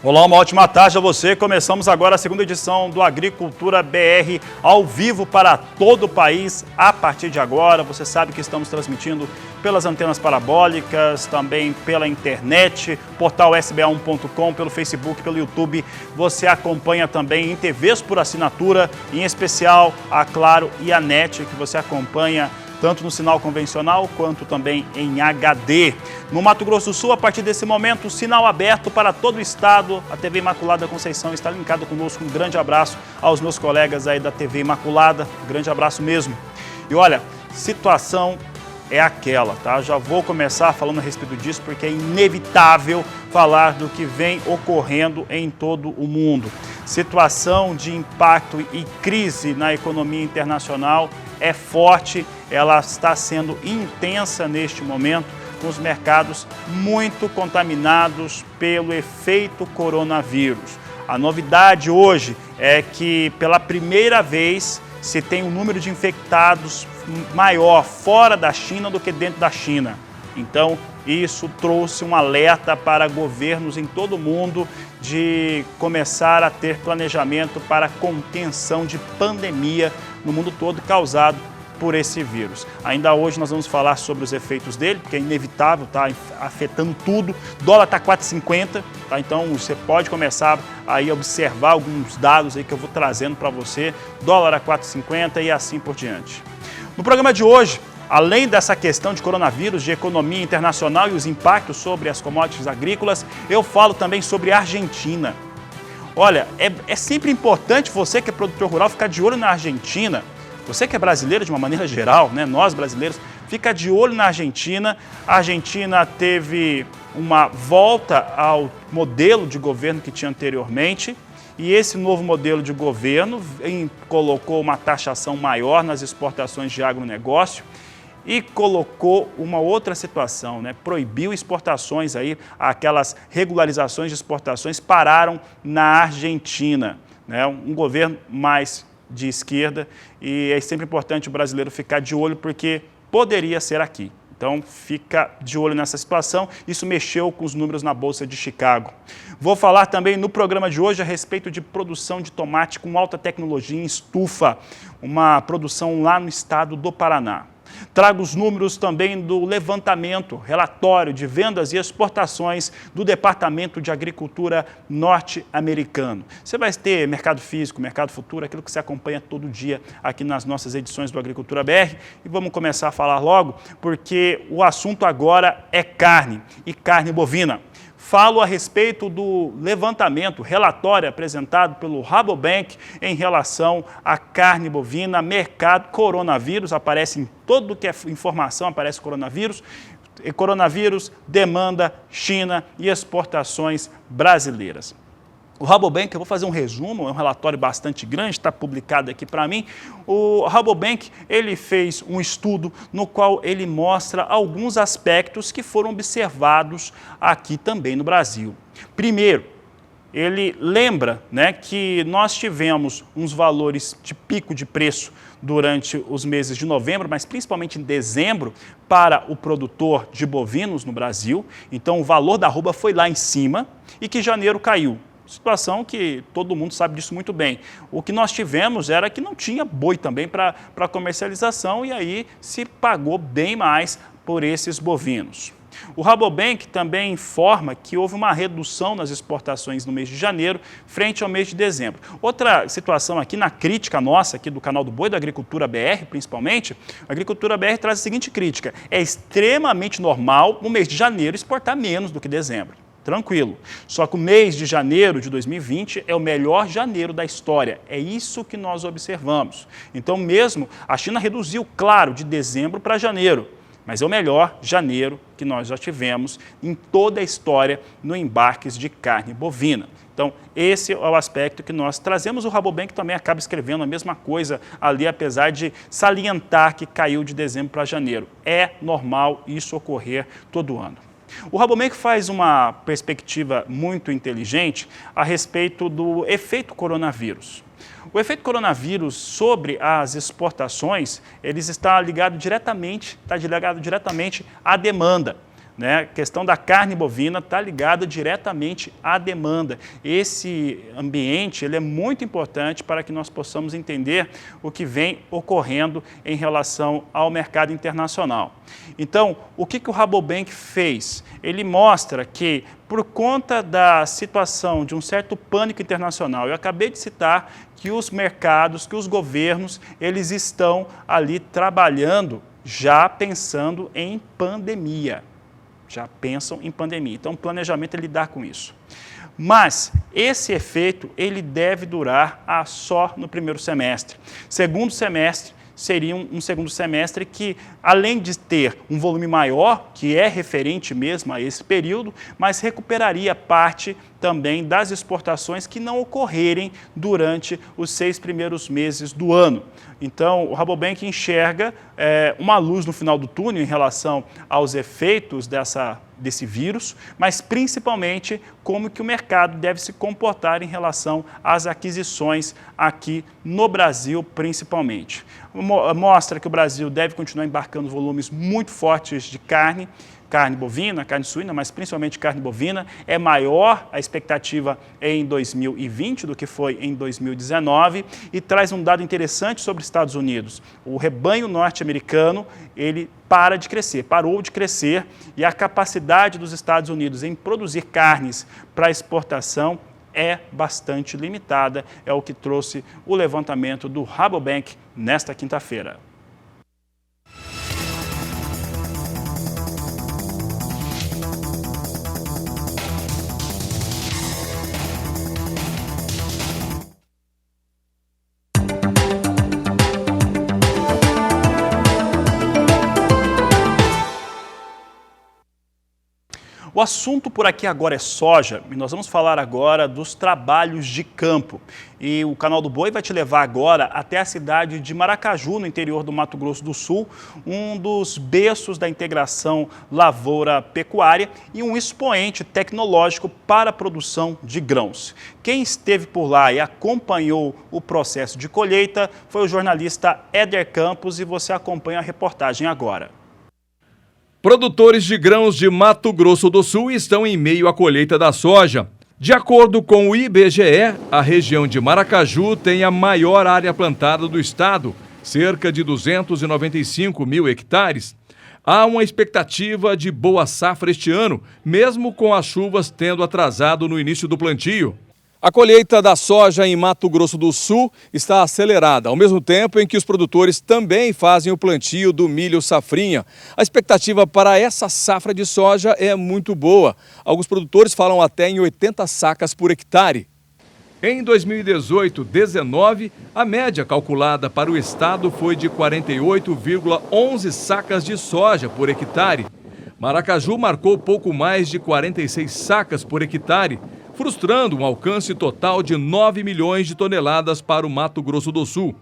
Olá, uma ótima tarde a você. Começamos agora a segunda edição do Agricultura BR ao vivo para todo o país. A partir de agora, você sabe que estamos transmitindo pelas antenas parabólicas, também pela internet, portal sba1.com, pelo Facebook, pelo YouTube. Você acompanha também em TVs por assinatura, em especial a Claro e a NET, que você acompanha tanto no sinal convencional quanto também em HD. No Mato Grosso do Sul, a partir desse momento, o sinal aberto para todo o estado. A TV Imaculada Conceição está linkada conosco. Um grande abraço aos meus colegas aí da TV Imaculada. Um grande abraço mesmo. E olha, situação é aquela, tá? Já vou começar falando a respeito disso porque é inevitável falar do que vem ocorrendo em todo o mundo. Situação de impacto e crise na economia internacional é forte, ela está sendo intensa neste momento, com os mercados muito contaminados pelo efeito coronavírus. A novidade hoje é que pela primeira vez se tem um número de infectados maior fora da China do que dentro da China. Então, isso trouxe um alerta para governos em todo o mundo de começar a ter planejamento para contenção de pandemia no mundo todo causado por esse vírus. Ainda hoje nós vamos falar sobre os efeitos dele, porque é inevitável, tá afetando tudo. O dólar está 4,50, tá? Então você pode começar aí a observar alguns dados aí que eu vou trazendo para você. Dólar a 4,50 e assim por diante. No programa de hoje, além dessa questão de coronavírus, de economia internacional e os impactos sobre as commodities agrícolas, eu falo também sobre a Argentina. Olha, é sempre importante você que é produtor rural ficar de olho na Argentina. Você que é brasileiro de uma maneira geral, né? Nós brasileiros, fica de olho na Argentina. A Argentina teve uma volta ao modelo de governo que tinha anteriormente. E esse novo modelo de governo colocou uma taxação maior nas exportações de agronegócio e colocou uma outra situação, né? Proibiu exportações aí, aquelas regularizações de exportações pararam na Argentina, né? Um governo mais de esquerda e é sempre importante o brasileiro ficar de olho porque poderia ser aqui. Então, fica de olho nessa situação. Isso mexeu com os números na Bolsa de Chicago. Vou falar também no programa de hoje a respeito de produção de tomate com alta tecnologia em estufa, uma produção lá no estado do Paraná. Trago os números também do levantamento, relatório de vendas e exportações do Departamento de Agricultura norte-americano. Você vai ter mercado físico, mercado futuro, aquilo que você acompanha todo dia aqui nas nossas edições do Agricultura BR. E vamos começar a falar logo, porque o assunto agora é carne e carne bovina. Falo a respeito do levantamento, relatório apresentado pelo Rabobank em relação à carne bovina, mercado, coronavírus, aparece em tudo que é informação, aparece coronavírus, demanda, China e exportações brasileiras. O Rabobank, eu vou fazer um resumo, é um relatório bastante grande, está publicado aqui para mim. O Rabobank, ele fez um estudo no qual ele mostra alguns aspectos que foram observados aqui também no Brasil. Primeiro, ele lembra, né, que nós tivemos uns valores de pico de preço durante os meses de novembro, mas principalmente em dezembro, para o produtor de bovinos no Brasil. Então, o valor da arroba foi lá em cima e que janeiro caiu. Situação que todo mundo sabe disso muito bem. O que nós tivemos era que não tinha boi também para comercialização e aí se pagou bem mais por esses bovinos. O Rabobank também informa que houve uma redução nas exportações no mês de janeiro frente ao mês de dezembro. Outra situação aqui na crítica nossa, aqui do canal do Boi, da Agricultura BR principalmente, a Agricultura BR traz a seguinte crítica: é extremamente normal no mês de janeiro exportar menos do que dezembro. Tranquilo. Só que o mês de janeiro de 2020 é o melhor janeiro da história. É isso que nós observamos. Então, mesmo a China reduziu, claro, de dezembro para janeiro, mas é o melhor janeiro que nós já tivemos em toda a história no embarques de carne bovina. Então, esse é o aspecto que nós trazemos. O Rabobank também acaba escrevendo a mesma coisa ali, apesar de salientar que caiu de dezembro para janeiro. É normal isso ocorrer todo ano. O Rabobank faz uma perspectiva muito inteligente a respeito do efeito coronavírus. O efeito coronavírus sobre as exportações, está ligado diretamente à demanda. né? A questão da carne bovina está ligada diretamente à demanda. Esse ambiente ele é muito importante para que nós possamos entender o que vem ocorrendo em relação ao mercado internacional. Então, o que o Rabobank fez? Ele mostra que, por conta da situação de um certo pânico internacional, eu acabei de citar que os mercados, que os governos, eles estão ali trabalhando já pensando em pandemia. Já pensam em pandemia. Então, o planejamento é lidar com isso. Mas esse efeito ele deve durar só no primeiro semestre. Segundo semestre seria um segundo semestre que, além de ter um volume maior, que é referente mesmo a esse período, mas recuperaria parte também das exportações que não ocorrerem durante os 6 primeiros meses do ano. Então, o Rabobank enxerga uma luz no final do túnel em relação aos efeitos desse vírus, mas principalmente como que o mercado deve se comportar em relação às aquisições aqui no Brasil, principalmente. Mostra que o Brasil deve continuar embarcando volumes muito fortes de carne bovina, carne suína, mas principalmente carne bovina. É maior a expectativa em 2020 do que foi em 2019 e traz um dado interessante sobre os Estados Unidos. O rebanho norte-americano, ele parou de crescer e a capacidade dos Estados Unidos em produzir carnes para exportação é bastante limitada. É o que trouxe o levantamento do Rabobank nesta quinta-feira. O assunto por aqui agora é soja e nós vamos falar agora dos trabalhos de campo. E o Canal do Boi vai te levar agora até a cidade de Maracaju, no interior do Mato Grosso do Sul, um dos berços da integração lavoura-pecuária e um expoente tecnológico para a produção de grãos. Quem esteve por lá e acompanhou o processo de colheita foi o jornalista Éder Campos e você acompanha a reportagem agora. Produtores de grãos de Mato Grosso do Sul estão em meio à colheita da soja. De acordo com o IBGE, a região de Maracaju tem a maior área plantada do estado, cerca de 295 mil hectares. Há uma expectativa de boa safra este ano, mesmo com as chuvas tendo atrasado no início do plantio. A colheita da soja em Mato Grosso do Sul está acelerada, ao mesmo tempo em que os produtores também fazem o plantio do milho safrinha. A expectativa para essa safra de soja é muito boa. Alguns produtores falam até em 80 sacas por hectare. Em 2018-19, a média calculada para o estado foi de 48,11 sacas de soja por hectare. Maracaju marcou pouco mais de 46 sacas por hectare, frustrando um alcance total de 9 milhões de toneladas para o Mato Grosso do Sul.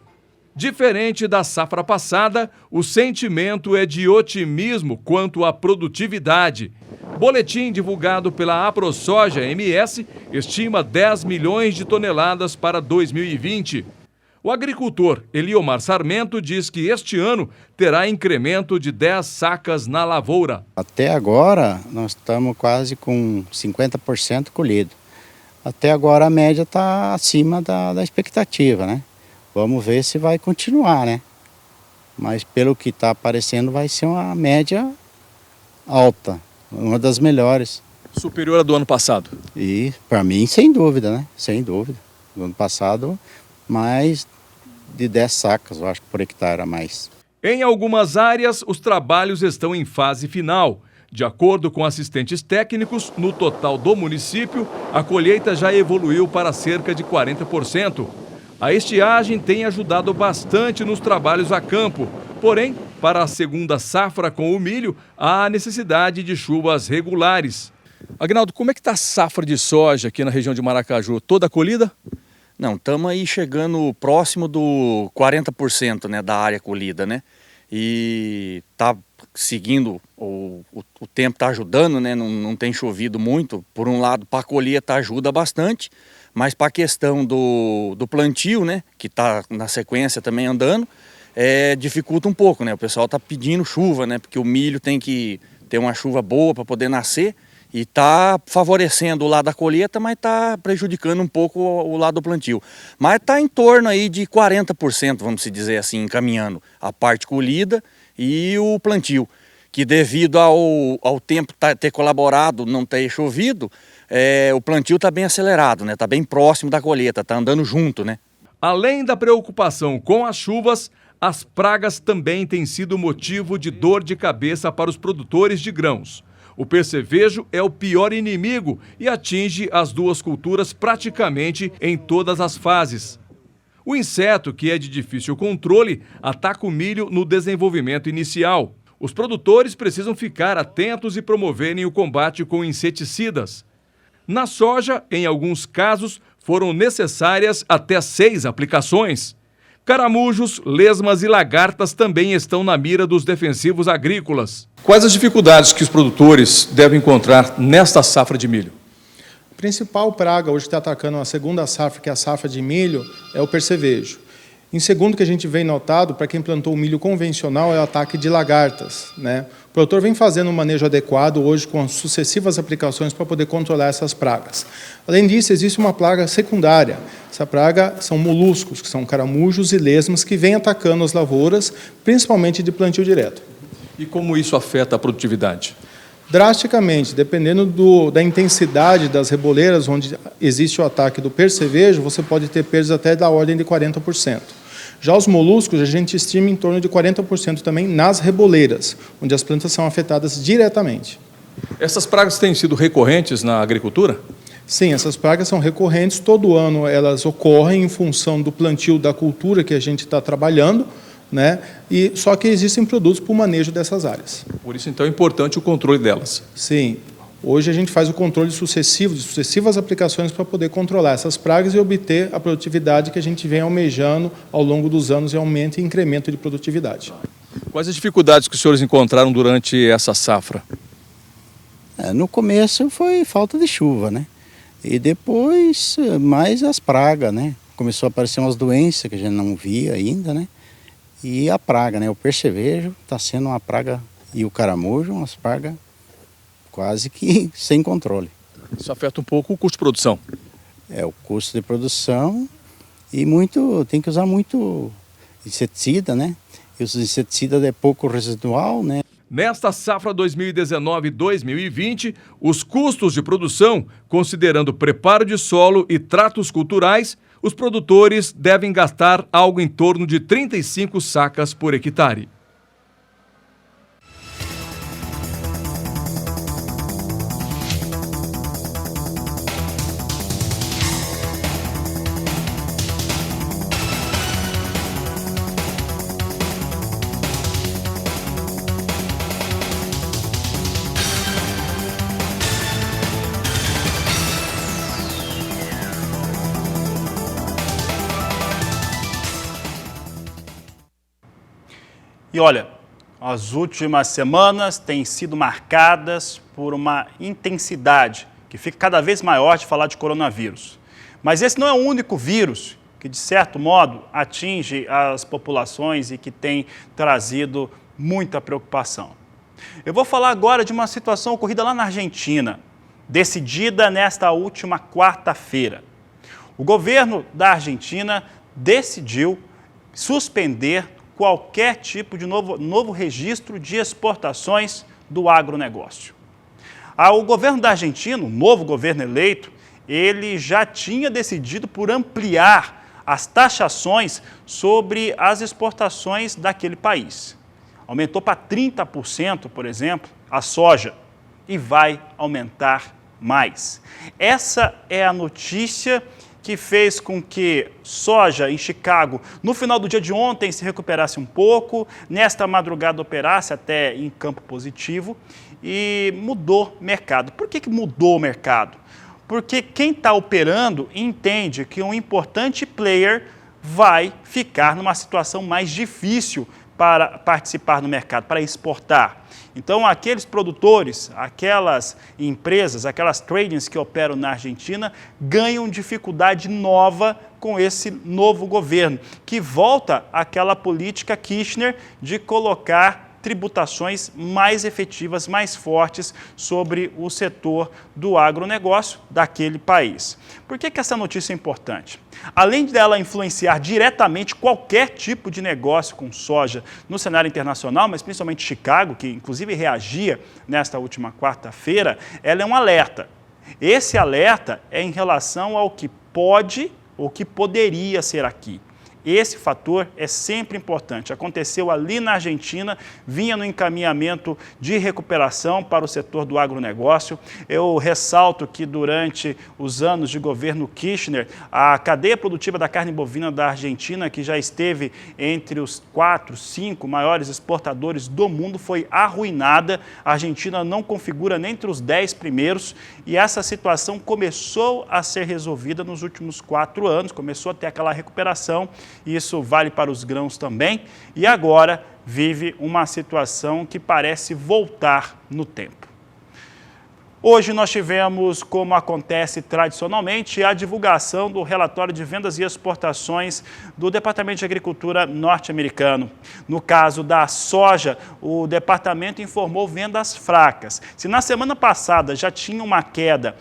Diferente da safra passada, o sentimento é de otimismo quanto à produtividade. Boletim divulgado pela AproSoja MS estima 10 milhões de toneladas para 2020. O agricultor Eliomar Sarmento diz que este ano terá incremento de 10 sacas na lavoura. Até agora, nós estamos quase com 50% colhido. Até agora a média está acima da expectativa, né? Vamos ver se vai continuar, né? Mas pelo que está aparecendo vai ser uma média alta, uma das melhores. Superior à do ano passado? E para mim, sem dúvida, né? Sem dúvida. No ano passado, mais de 10 sacas, eu acho, por hectare a mais. Em algumas áreas, os trabalhos estão em fase final. De acordo com assistentes técnicos, no total do município, a colheita já evoluiu para cerca de 40%. A estiagem tem ajudado bastante nos trabalhos a campo. Porém, para a segunda safra com o milho, há necessidade de chuvas regulares. Agnaldo, como é que está a safra de soja aqui na região de Maracaju? Toda colhida? Não, estamos aí chegando próximo do 40%, né, da área colhida, né? E está seguindo, o tempo está ajudando, né? Não tem chovido muito. Por um lado, para a colheita ajuda bastante, mas para a questão do plantio, né, que está na sequência também andando, dificulta um pouco, né? O pessoal está pedindo chuva, né? Porque o milho tem que ter uma chuva boa para poder nascer e está favorecendo o lado da colheita, mas está prejudicando um pouco o lado do plantio. Mas está em torno aí de 40%, vamos dizer assim, encaminhando a parte colhida e o plantio, que devido ao tempo ter colaborado, não ter chovido, o plantio está bem acelerado, né? Está bem próximo da colheita, está andando junto, né? Além da preocupação com as chuvas, as pragas também têm sido motivo de dor de cabeça para os produtores de grãos. O percevejo é o pior inimigo e atinge as duas culturas praticamente em todas as fases. O inseto, que é de difícil controle, ataca o milho no desenvolvimento inicial. Os produtores precisam ficar atentos e promoverem o combate com inseticidas. Na soja, em alguns casos, foram necessárias até 6 aplicações. Caramujos, lesmas e lagartas também estão na mira dos defensivos agrícolas. Quais as dificuldades que os produtores devem encontrar nesta safra de milho? A principal praga hoje que está atacando a segunda safra, que é a safra de milho, é o percevejo. Em segundo, que a gente vem notado, para quem plantou o milho convencional, é o ataque de lagartas, né? O produtor vem fazendo um manejo adequado hoje com sucessivas aplicações para poder controlar essas pragas. Além disso, existe uma praga secundária. Essa praga são moluscos, que são caramujos e lesmas, que vêm atacando as lavouras, principalmente de plantio direto. E como isso afeta a produtividade? Drasticamente, dependendo da intensidade das reboleiras, onde existe o ataque do percevejo, você pode ter perdas até da ordem de 40%. Já os moluscos, a gente estima em torno de 40% também nas reboleiras, onde as plantas são afetadas diretamente. Essas pragas têm sido recorrentes na agricultura? Sim, essas pragas são recorrentes, todo ano elas ocorrem em função do plantio da cultura que a gente está trabalhando, né? Só que existem produtos para o manejo dessas áreas. Por isso, então, é importante o controle delas. Sim. Hoje a gente faz o controle sucessivo, de sucessivas aplicações para poder controlar essas pragas e obter a produtividade que a gente vem almejando ao longo dos anos, e aumento e incremento de produtividade. Quais as dificuldades que os senhores encontraram durante essa safra? No começo foi falta de chuva, né? E depois mais as pragas, né? Começou a aparecer umas doenças que a gente não via ainda, né? E a praga, né? O percevejo está sendo uma praga, e o caramujo, umas pragas quase que sem controle. Isso afeta um pouco o custo de produção. O custo de produção e tem que usar muito inseticida, né? E os inseticidas é pouco residual, né? Nesta safra 2019-2020, os custos de produção, considerando preparo de solo e tratos culturais, os produtores devem gastar algo em torno de 35 sacas por hectare. E olha, as últimas semanas têm sido marcadas por uma intensidade que fica cada vez maior de falar de coronavírus. Mas esse não é o único vírus que, de certo modo, atinge as populações e que tem trazido muita preocupação. Eu vou falar agora de uma situação ocorrida lá na Argentina, decidida nesta última quarta-feira. O governo da Argentina decidiu suspender qualquer tipo de novo registro de exportações do agronegócio. O governo da Argentina, o novo governo eleito, ele já tinha decidido por ampliar as taxações sobre as exportações daquele país. Aumentou para 30%, por exemplo, a soja, e vai aumentar mais. Essa é a notícia que fez com que soja em Chicago, no final do dia de ontem, se recuperasse um pouco, nesta madrugada operasse até em campo positivo e mudou o mercado. Por que mudou o mercado? Porque quem está operando entende que um importante player vai ficar numa situação mais difícil para participar no mercado, para exportar. Então, aqueles produtores, aquelas empresas, aquelas tradings que operam na Argentina ganham dificuldade nova com esse novo governo, que volta àquela política Kirchner de colocar tributações mais efetivas, mais fortes sobre o setor do agronegócio daquele país. Por que essa notícia é importante? Além dela influenciar diretamente qualquer tipo de negócio com soja no cenário internacional, mas principalmente Chicago, que inclusive reagia nesta última quarta-feira, ela é um alerta. Esse alerta é em relação ao que pode ou que poderia ser aqui. Esse fator é sempre importante. Aconteceu ali na Argentina, vinha no encaminhamento de recuperação para o setor do agronegócio. Eu ressalto que durante os anos de governo Kirchner, a cadeia produtiva da carne bovina da Argentina, que já esteve entre os 4, 5 maiores exportadores do mundo, foi arruinada. A Argentina não configura nem entre os 10 primeiros e essa situação começou a ser resolvida nos últimos 4 anos, começou a ter aquela recuperação. Isso vale para os grãos também, e agora vive uma situação que parece voltar no tempo. Hoje nós tivemos, como acontece tradicionalmente, a divulgação do relatório de vendas e exportações do Departamento de Agricultura norte-americano. No caso da soja, o departamento informou vendas fracas. Se na semana passada já tinha uma queda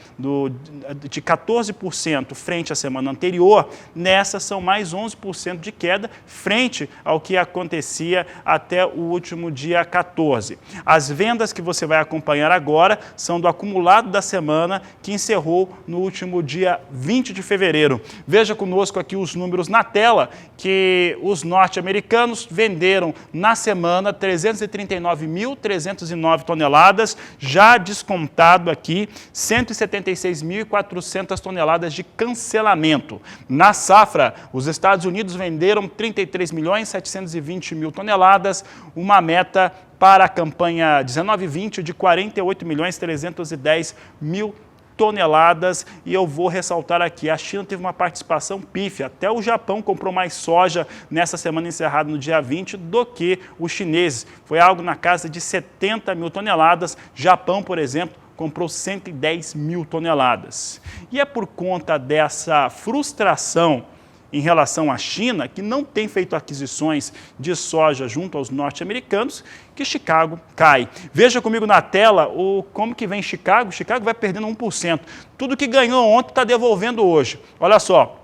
de 14% frente à semana anterior, nessa são mais 11% de queda frente ao que acontecia até o último dia 14. As vendas que você vai acompanhar agora são do acumulado da semana que encerrou no último dia 20 de fevereiro. Veja conosco aqui os números na tela, que os norte-americanos venderam na semana 339.309 toneladas, já descontado aqui 176.400 toneladas de cancelamento. Na safra, os Estados Unidos venderam 33.720.000 toneladas, uma meta para a campanha 19-20 de 48.310.000 toneladas. E eu vou ressaltar aqui, a China teve uma participação pífia. Até o Japão comprou mais soja nessa semana encerrada no dia 20 do que os chineses. Foi algo na casa de 70.000 toneladas. Japão, por exemplo, comprou 110.000 toneladas. E é por conta dessa frustração em relação à China, que não tem feito aquisições de soja junto aos norte-americanos, que Chicago cai. Veja comigo na tela como que vem Chicago. Chicago vai perdendo 1%. Tudo que ganhou ontem está devolvendo hoje. Olha só.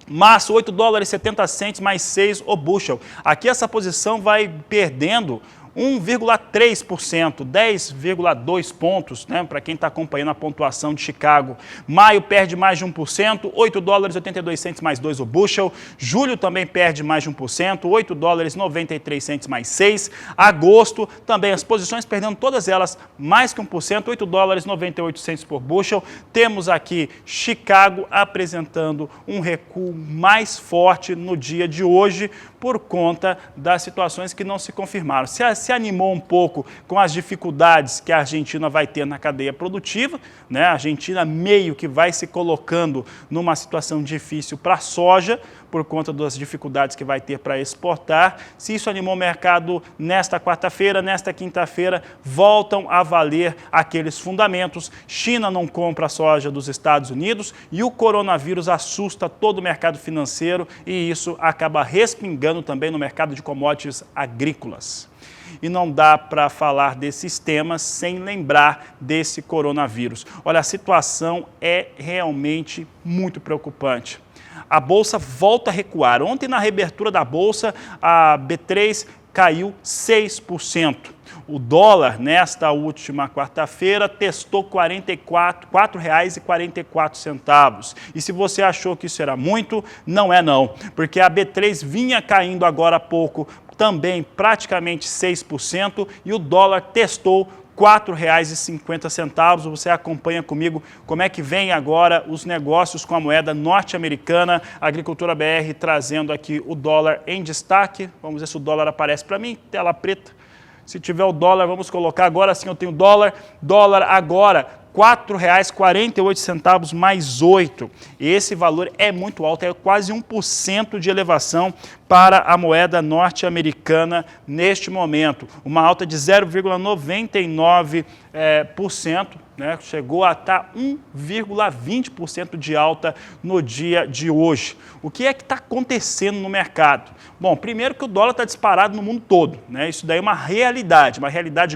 Março, $8,70 mais 6 o bushel. Aqui essa posição vai perdendo 1,3%, 10,2 pontos, né, para quem está acompanhando a pontuação de Chicago. Maio perde mais de 1%, $8,82 mais 2 o bushel. Julho também perde mais de 1%, $8,93 mais 6. Agosto também as posições perdendo todas elas mais que 1%, $8,98 por bushel. Temos aqui Chicago apresentando um recuo mais forte no dia de hoje por conta das situações que não se confirmaram. Se animou um pouco com as dificuldades que a Argentina vai ter na cadeia produtiva, né? A Argentina meio que vai se colocando numa situação difícil para a soja, por conta das dificuldades que vai ter para exportar. Se isso animou o mercado nesta quarta-feira, nesta quinta-feira, voltam a valer aqueles fundamentos. China não compra a soja dos Estados Unidos e o coronavírus assusta todo o mercado financeiro e isso acaba respingando também no mercado de commodities agrícolas. E não dá para falar desses temas sem lembrar desse coronavírus. Olha, a situação é realmente muito preocupante. A Bolsa volta a recuar. Ontem, na reabertura da Bolsa, a B3 caiu 6%. O dólar, nesta última quarta-feira, testou R$ 4,44. E se você achou que isso era muito, não é não. Porque a B3 vinha caindo agora há pouco, também praticamente 6%, e o dólar testou R$ 4,50. Você acompanha comigo como é que vem agora os negócios com a moeda norte-americana. A Agricultura BR trazendo aqui o dólar em destaque. Vamos ver se o dólar aparece para mim. Tela preta. Se tiver o dólar, vamos colocar. Agora sim eu tenho dólar. Dólar agora R$ 4,48 mais 8. Esse valor é muito alto, é quase 1% de elevação para a moeda norte-americana neste momento. Uma alta de 0,99%, né? Chegou a estar 1,20% de alta no dia de hoje. O que é que está acontecendo no mercado? Bom, primeiro que o dólar está disparado no mundo todo, né? Isso daí é uma realidade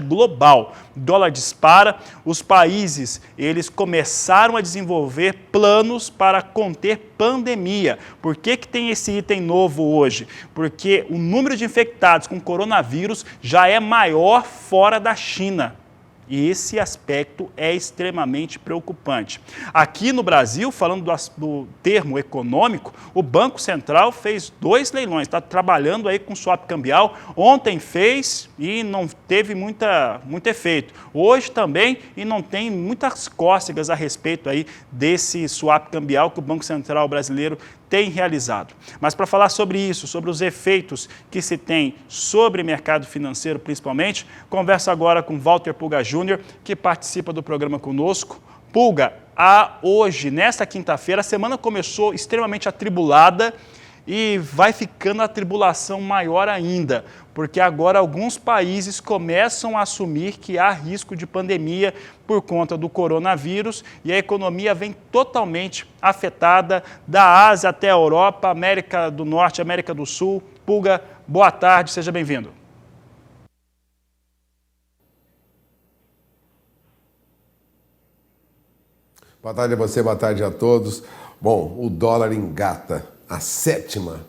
global. O dólar dispara, os países eles começaram a desenvolver planos para conter pandemia. Por que tem esse item novo hoje? Porque o número de infectados com coronavírus já é maior fora da China. E esse aspecto é extremamente preocupante. Aqui no Brasil, falando do termo econômico, o Banco Central fez 2 leilões, está trabalhando aí com swap cambial. Ontem fez e não teve muito efeito. Hoje também e não tem muitas cócegas a respeito aí desse swap cambial que o Banco Central brasileiro tem realizado. Mas para falar sobre isso, sobre os efeitos que se tem sobre mercado financeiro principalmente, converso agora com Walter Pulga Júnior, que participa do programa conosco. Pulga, hoje, nesta quinta-feira, a semana começou extremamente atribulada e vai ficando a tribulação maior ainda, porque agora alguns países começam a assumir que há risco de pandemia por conta do coronavírus e a economia vem totalmente afetada da Ásia até a Europa, América do Norte, América do Sul. Pulga, boa tarde, seja bem-vindo. Boa tarde a você, boa tarde a todos. Bom, o dólar engata a sétima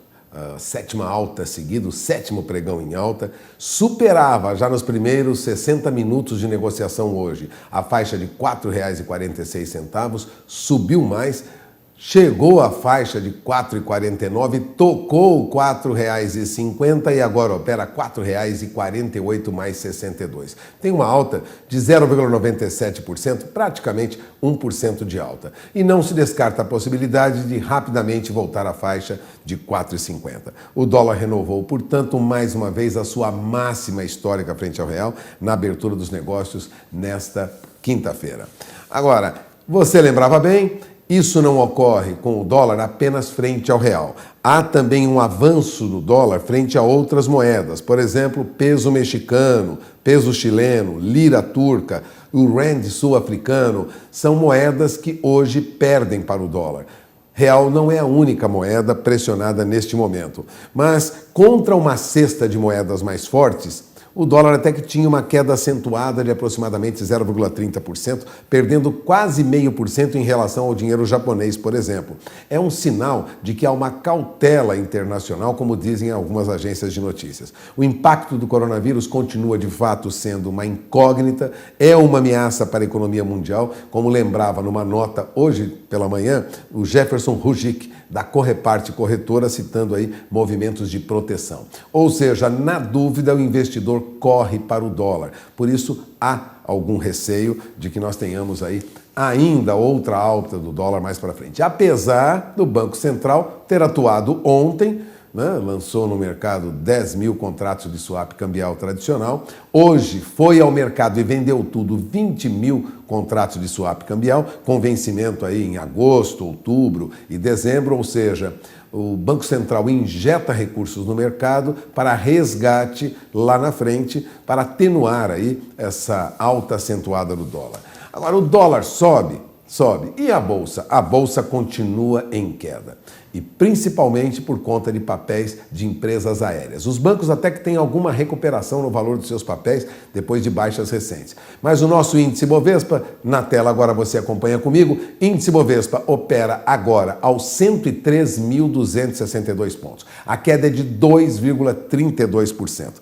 alta seguida, o 7º pregão em alta, superava já nos primeiros 60 minutos de negociação hoje a faixa de R$ 4,46, subiu mais, chegou à faixa de R$ 4,49, tocou R$ 4,50 e agora opera R$ 4,48 mais 62. Tem uma alta de 0,97%, praticamente 1% de alta. E não se descarta a possibilidade de rapidamente voltar à faixa de R$ 4,50. O dólar renovou, portanto, mais uma vez a sua máxima histórica frente ao real na abertura dos negócios nesta quinta-feira. Agora, você lembrava bem, isso não ocorre com o dólar apenas frente ao real. Há também um avanço do dólar frente a outras moedas, por exemplo, peso mexicano, peso chileno, lira turca, o rand sul-africano, são moedas que hoje perdem para o dólar. Real não é a única moeda pressionada neste momento, mas contra uma cesta de moedas mais fortes, o dólar até que tinha uma queda acentuada de aproximadamente 0,30%, perdendo quase 0,5% em relação ao dinheiro japonês, por exemplo. É um sinal de que há uma cautela internacional, como dizem algumas agências de notícias. O impacto do coronavírus continua, de fato, sendo uma incógnita, é uma ameaça para a economia mundial, como lembrava numa nota hoje pela manhã o Jefferson Rujik, da Correparte Corretora, citando aí movimentos de proteção. Ou seja, na dúvida, o investidor corre para o dólar. Por isso, há algum receio de que nós tenhamos aí ainda outra alta do dólar mais para frente. Apesar do Banco Central ter atuado ontem, né, lançou no mercado 10 mil contratos de swap cambial tradicional. Hoje foi ao mercado e vendeu tudo, 20 mil contratos de swap cambial, com vencimento aí em agosto, outubro e dezembro, ou seja, o Banco Central injeta recursos no mercado para resgate lá na frente, para atenuar aí essa alta acentuada do dólar. Agora, o dólar sobe. E a Bolsa? A Bolsa continua em queda. E principalmente por conta de papéis de empresas aéreas. Os bancos até que têm alguma recuperação no valor dos seus papéis depois de baixas recentes. Mas o nosso índice Bovespa, na tela agora você acompanha comigo, índice Bovespa opera agora aos 103.262 pontos. A queda é de 2,32%.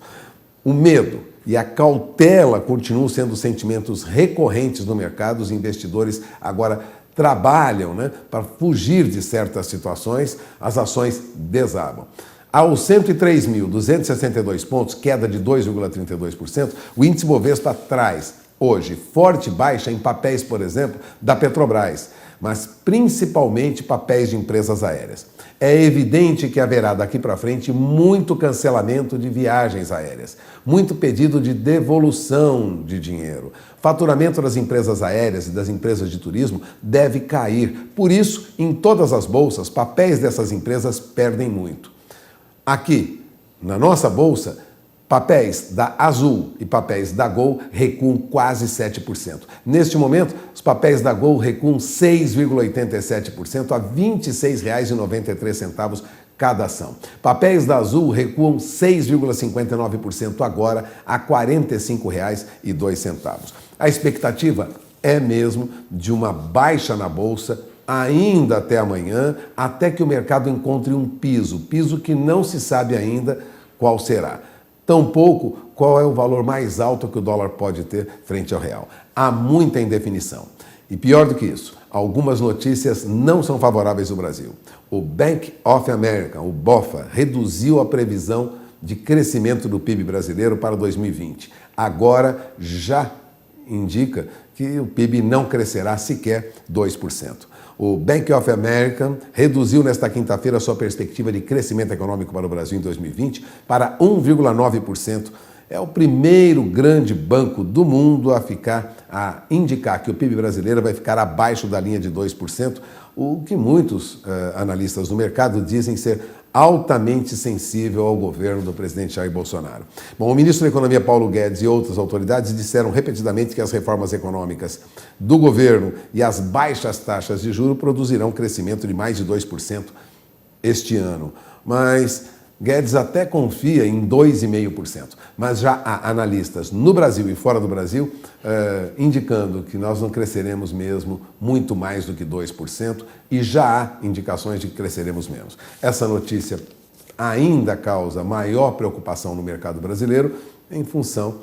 O medo e a cautela continuam sendo sentimentos recorrentes no mercado. Os investidores agora trabalham, né, para fugir de certas situações, as ações desabam. Aos 103.262 pontos, queda de 2,32%, o índice Bovespa traz hoje forte baixa em papéis, por exemplo, da Petrobras, mas principalmente papéis de empresas aéreas. É evidente que haverá daqui para frente muito cancelamento de viagens aéreas, muito pedido de devolução de dinheiro. Faturamento das empresas aéreas e das empresas de turismo deve cair. Por isso, em todas as bolsas, papéis dessas empresas perdem muito. Aqui, na nossa bolsa, papéis da Azul e papéis da Gol recuam quase 7%. Neste momento, os papéis da Gol recuam 6,87% a R$ 26,93 cada ação. Papéis da Azul recuam 6,59% agora a R$ 45,02. A expectativa é mesmo de uma baixa na bolsa ainda até amanhã, até que o mercado encontre um piso que não se sabe ainda qual será. Tampouco qual é o valor mais alto que o dólar pode ter frente ao real. Há muita indefinição. E pior do que isso, algumas notícias não são favoráveis ao Brasil. O Bank of America, o BOFA, reduziu a previsão de crescimento do PIB brasileiro para 2020. Agora já indica que o PIB não crescerá sequer 2%. O Bank of America reduziu nesta quinta-feira sua perspectiva de crescimento econômico para o Brasil em 2020 para 1,9%. É o primeiro grande banco do mundo a indicar que o PIB brasileiro vai ficar abaixo da linha de 2%, o que muitos analistas do mercado dizem ser altamente sensível ao governo do presidente Jair Bolsonaro. Bom, o ministro da Economia, Paulo Guedes, e outras autoridades disseram repetidamente que as reformas econômicas do governo e as baixas taxas de juros produzirão crescimento de mais de 2% este ano. Mas Guedes até confia em 2,5%, mas já há analistas no Brasil e fora do Brasil indicando que nós não cresceremos mesmo muito mais do que 2% e já há indicações de que cresceremos menos. Essa notícia ainda causa maior preocupação no mercado brasileiro em função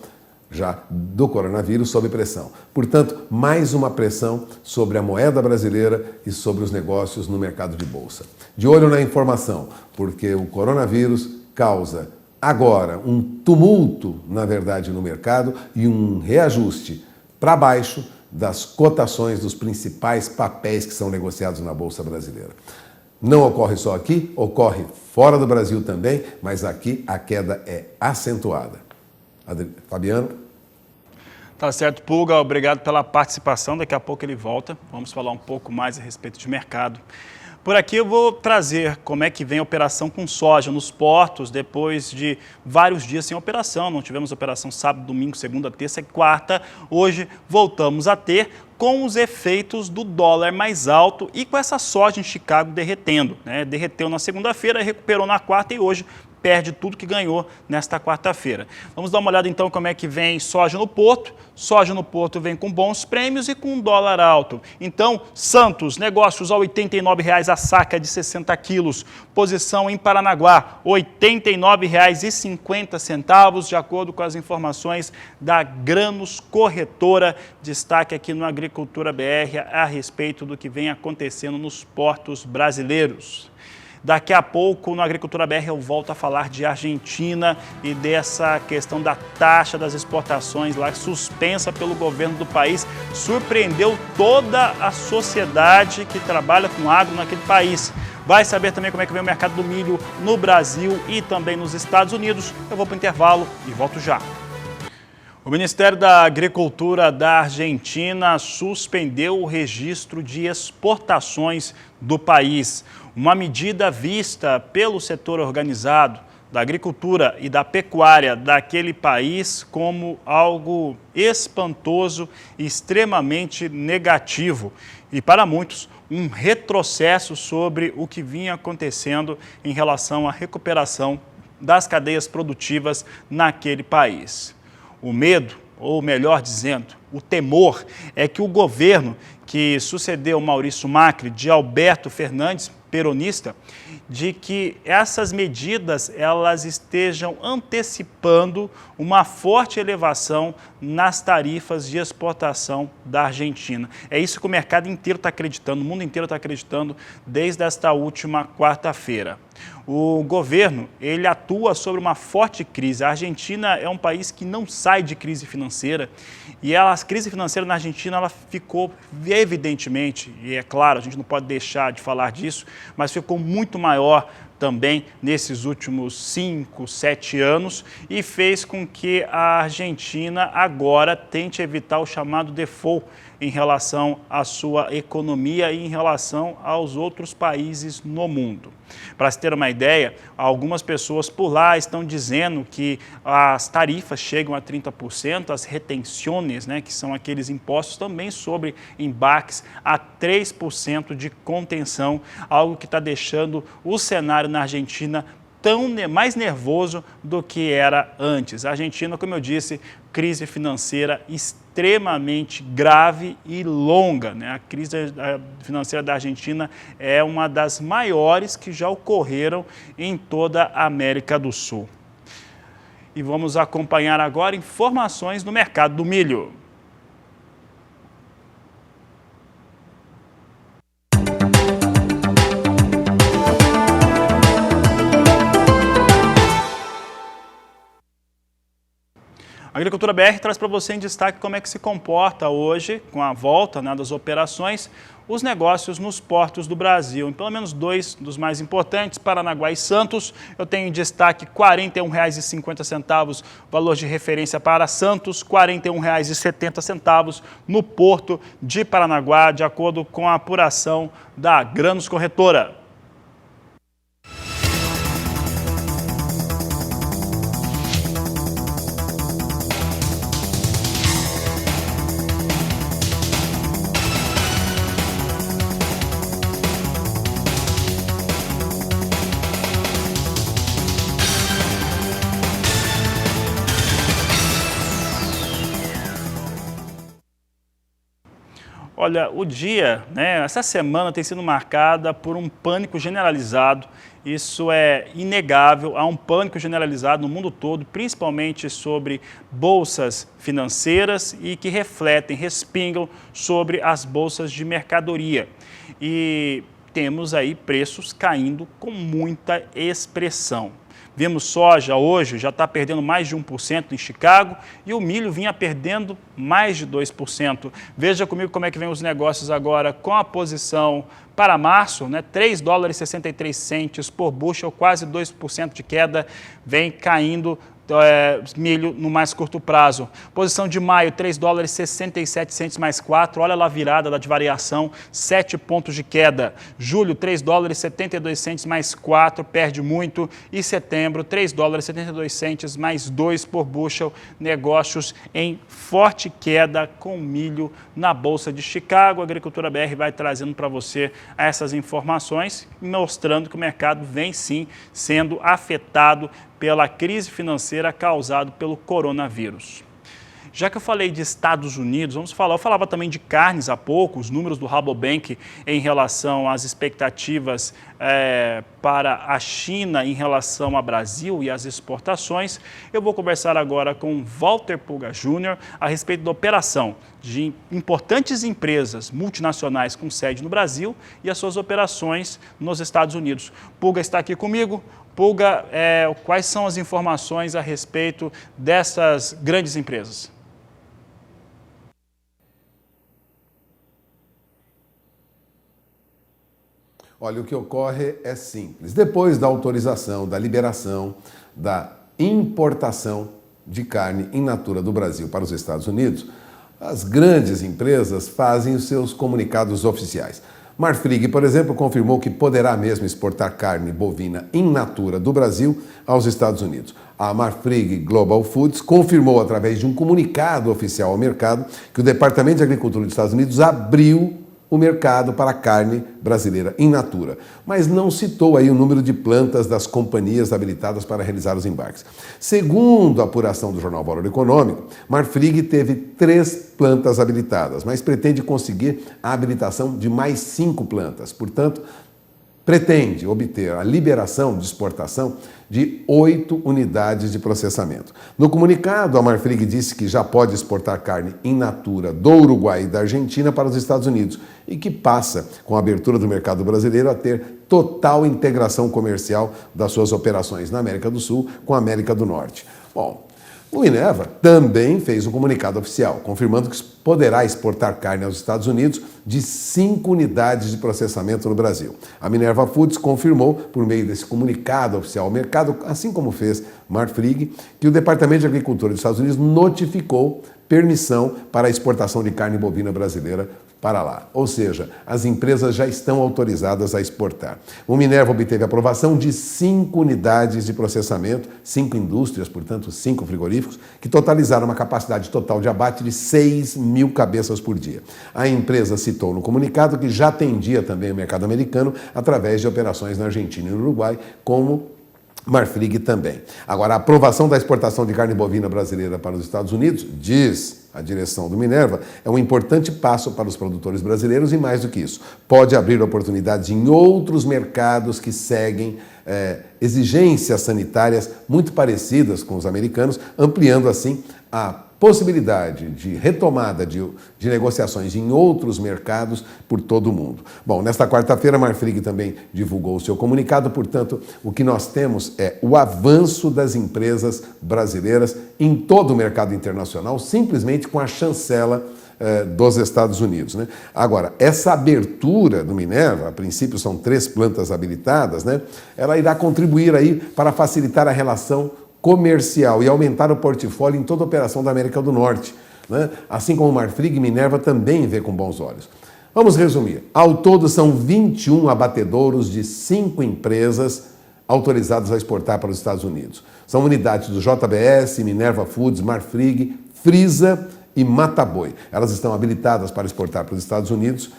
já do coronavírus sob pressão. Portanto, mais uma pressão sobre a moeda brasileira e sobre os negócios no mercado de bolsa. De olho na informação, porque o coronavírus causa agora um tumulto, na verdade, no mercado e um reajuste para baixo das cotações dos principais papéis que são negociados na Bolsa Brasileira. Não ocorre só aqui, ocorre fora do Brasil também, mas aqui a queda é acentuada. Fabiano? Tá certo, Pulga, obrigado pela participação. Daqui a pouco ele volta. Vamos falar um pouco mais a respeito de mercado. Por aqui eu vou trazer como é que vem a operação com soja nos portos depois de vários dias sem operação. Não tivemos operação sábado, domingo, segunda, terça e quarta. Hoje voltamos a ter com os efeitos do dólar mais alto e com essa soja em Chicago derretendo, né? Derreteu na segunda-feira, recuperou na quarta e hoje perde tudo que ganhou nesta quarta-feira. Vamos dar uma olhada então como é que vem soja no porto. Soja no porto vem com bons prêmios e com dólar alto. Então, Santos, negócios a R$ 89,00 a saca de 60 quilos. Posição em Paranaguá, R$ 89,50, de acordo com as informações da Grãos Corretora. Destaque aqui no Agricultura BR a respeito do que vem acontecendo nos portos brasileiros. Daqui a pouco, no Agricultura BR, eu volto a falar de Argentina e dessa questão da taxa das exportações lá, suspensa pelo governo do país, surpreendeu toda a sociedade que trabalha com agro naquele país. Vai saber também como é que vem o mercado do milho no Brasil e também nos Estados Unidos. Eu vou para o intervalo e volto já. O Ministério da Agricultura da Argentina suspendeu o registro de exportações do país. Uma medida vista pelo setor organizado da agricultura e da pecuária daquele país como algo espantoso e extremamente negativo. E para muitos, um retrocesso sobre o que vinha acontecendo em relação à recuperação das cadeias produtivas naquele país. O medo, ou melhor dizendo, o temor, é que o governo que sucedeu Maurício Macri, de Alberto Fernandes, peronista, de que essas medidas elas estejam antecipando uma forte elevação nas tarifas de exportação da Argentina. É isso que o mercado inteiro está acreditando, o mundo inteiro está acreditando desde esta última quarta-feira. O governo, ele atua sobre uma forte crise. A Argentina é um país que não sai de crise financeira e a crise financeira na Argentina ela ficou evidentemente, e é claro, a gente não pode deixar de falar disso, mas ficou muito maior também nesses últimos 5, 7 anos e fez com que a Argentina agora tente evitar o chamado default em relação à sua economia e em relação aos outros países no mundo. Para se ter uma ideia, algumas pessoas por lá estão dizendo que as tarifas chegam a 30%, as retenções, né, que são aqueles impostos também sobre embarques, a 3% de contenção, algo que está deixando o cenário na Argentina mais nervoso do que era antes. A Argentina, como eu disse, crise financeira extremamente grave e longa, né? A crise financeira da Argentina é uma das maiores que já ocorreram em toda a América do Sul. E vamos acompanhar agora informações do mercado do milho. A Agricultura BR traz para você em destaque como é que se comporta hoje, com a volta, né, das operações, os negócios nos portos do Brasil. Em pelo menos 2 dos mais importantes, Paranaguá e Santos, eu tenho em destaque R$ 41,50, valor de referência para Santos, R$ 41,70 no porto de Paranaguá, de acordo com a apuração da Grãos Corretora. Olha, o dia, né, essa semana tem sido marcada por um pânico generalizado. Isso é inegável, há um pânico generalizado no mundo todo, principalmente sobre bolsas financeiras e que refletem, respingam sobre as bolsas de mercadoria. E temos aí preços caindo com muita expressão. Vemos soja hoje, já está perdendo mais de 1% em Chicago e o milho vinha perdendo mais de 2%. Veja comigo como é que vem os negócios agora com a posição para março, né? $3,63 por bushel, quase 2% de queda, vem caindo milho no mais curto prazo. Posição de maio, $3,67 mais 4, olha lá a virada de variação, 7 pontos de queda. Julho, $3,72 mais 4, perde muito. E setembro, $3,72 mais 2 por bushel, negócios em forte queda com milho na Bolsa de Chicago. A Agricultura BR vai trazendo para você essas informações, mostrando que o mercado vem sim sendo afetado pela crise financeira causada pelo coronavírus. Já que eu falei de Estados Unidos, eu falava também de carnes há pouco, os números do Rabobank em relação às expectativas para a China em relação ao Brasil e às exportações. Eu vou conversar agora com Walter Pulga Jr. a respeito da operação de importantes empresas multinacionais com sede no Brasil e as suas operações nos Estados Unidos. Pulga está aqui comigo. Pulga, quais são as informações a respeito dessas grandes empresas? Olha, o que ocorre é simples. Depois da autorização, da liberação, da importação de carne in natura do Brasil para os Estados Unidos, as grandes empresas fazem os seus comunicados oficiais. Marfrig, por exemplo, confirmou que poderá mesmo exportar carne bovina in natura do Brasil aos Estados Unidos. A Marfrig Global Foods confirmou através de um comunicado oficial ao mercado que o Departamento de Agricultura dos Estados Unidos abriu o mercado para a carne brasileira in natura, mas não citou aí o número de plantas das companhias habilitadas para realizar os embarques. Segundo a apuração do jornal Valor Econômico, Marfrig teve 3 plantas habilitadas, mas pretende conseguir a habilitação de mais 5 plantas. Portanto, pretende obter a liberação de exportação de 8 unidades de processamento. No comunicado, a Marfrig disse que já pode exportar carne in natura do Uruguai e da Argentina para os Estados Unidos e que passa, com a abertura do mercado brasileiro, a ter total integração comercial das suas operações na América do Sul com a América do Norte. Bom, O Minerva também fez um comunicado oficial, confirmando que poderá exportar carne aos Estados Unidos de 5 unidades de processamento no Brasil. A Minerva Foods confirmou, por meio desse comunicado oficial ao mercado, assim como fez Marfrig, que o Departamento de Agricultura dos Estados Unidos notificou permissão para a exportação de carne bovina brasileira para lá. Ou seja, as empresas já estão autorizadas a exportar. O Minerva obteve aprovação de 5 unidades de processamento, 5 indústrias, portanto 5 frigoríficos, que totalizaram uma capacidade total de abate de 6.000 cabeças por dia. A empresa citou no comunicado que já atendia também o mercado americano através de operações na Argentina e no Uruguai, como Marfrig também. Agora, a aprovação da exportação de carne bovina brasileira para os Estados Unidos, diz a direção do Minerva, é um importante passo para os produtores brasileiros e, mais do que isso, pode abrir oportunidades em outros mercados que seguem exigências sanitárias muito parecidas com os americanos, ampliando assim a possibilidade de retomada de negociações em outros mercados por todo o mundo. Bom, nesta quarta-feira, a Marfrig também divulgou o seu comunicado, portanto, o que nós temos é o avanço das empresas brasileiras em todo o mercado internacional, simplesmente com a chancela dos Estados Unidos, né? Agora, essa abertura do Minerva, a princípio são 3 plantas habilitadas, né? Ela irá contribuir aí para facilitar a relação comercial e aumentar o portfólio em toda a operação da América do Norte, né? Assim como Marfrig, Minerva também vê com bons olhos. Vamos resumir. Ao todo são 21 abatedouros de 5 empresas autorizadas a exportar para os Estados Unidos. São unidades do JBS, Minerva Foods, Marfrig, Frisa e Mataboi. Elas estão habilitadas para exportar para os Estados Unidos,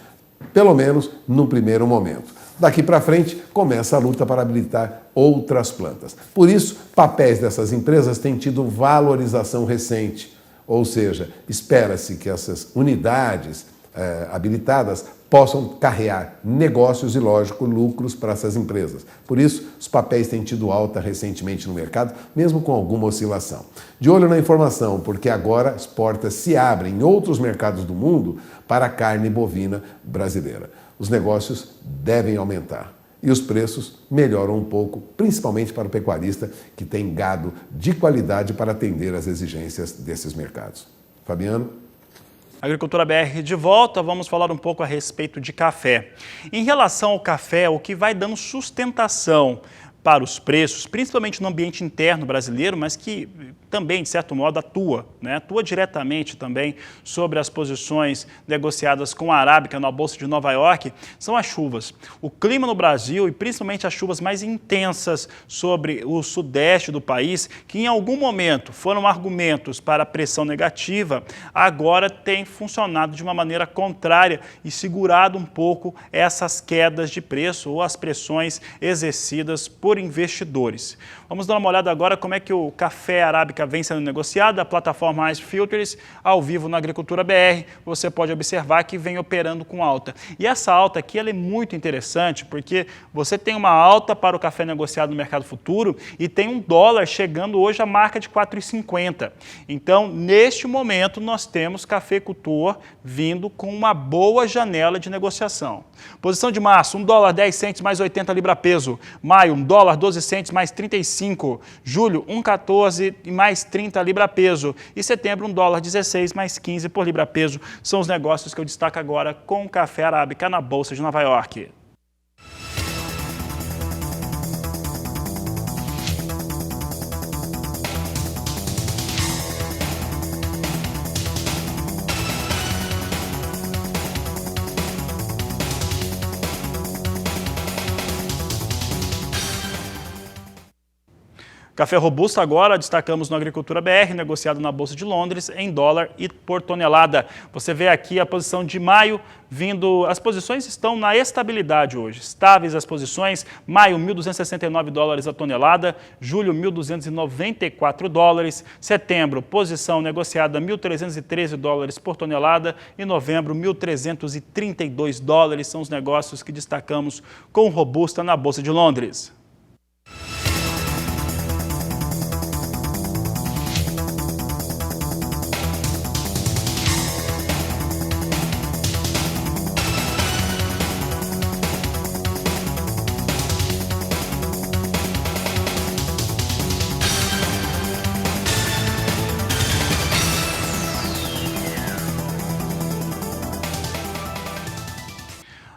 pelo menos no primeiro momento. Daqui para frente, começa a luta para habilitar outras plantas. Por isso, papéis dessas empresas têm tido valorização recente. Ou seja, espera-se que essas unidades habilitadas possam carrear negócios e, lógico, lucros para essas empresas. Por isso, os papéis têm tido alta recentemente no mercado, mesmo com alguma oscilação. De olho na informação, porque agora as portas se abrem em outros mercados do mundo para a carne bovina brasileira. Os negócios devem aumentar e os preços melhoram um pouco, principalmente para o pecuarista que tem gado de qualidade para atender às exigências desses mercados. Fabiano? Agricultura BR de volta, vamos falar um pouco a respeito de café. Em relação ao café, o que vai dando sustentação para os preços, principalmente no ambiente interno brasileiro, mas que também, de certo modo, atua diretamente também sobre as posições negociadas com a Arábica na Bolsa de Nova York, são as chuvas. O clima no Brasil e principalmente as chuvas mais intensas sobre o sudeste do país, que em algum momento foram argumentos para a pressão negativa, agora tem funcionado de uma maneira contrária e segurado um pouco essas quedas de preço ou as pressões exercidas por investidores. Vamos dar uma olhada agora como é que o café arábica vem sendo negociado. A plataforma Ice Filters, ao vivo na Agricultura BR, você pode observar que vem operando com alta. E essa alta aqui ela é muito interessante porque você tem uma alta para o café negociado no mercado futuro e tem um dólar chegando hoje à marca de 4,50. Então, neste momento, nós temos cafeicultor vindo com uma boa janela de negociação. Posição de março, $1,10 mais 80 libra-peso. Maio, $1,12 mais 35. Julho, 1,14 e mais 30 libra-peso. E setembro, $1,16 mais 15 por libra-peso. São os negócios que eu destaco agora com o café arábica na Bolsa de Nova York. Café robusto agora, destacamos no Agricultura BR, negociado na Bolsa de Londres em dólar e por tonelada. Você vê aqui a posição de maio vindo, as posições estão na estabilidade hoje, estáveis as posições, maio $1.269 a tonelada, julho $1.294, setembro posição negociada $1.313 por tonelada e novembro $1.332, são os negócios que destacamos com robusta na Bolsa de Londres.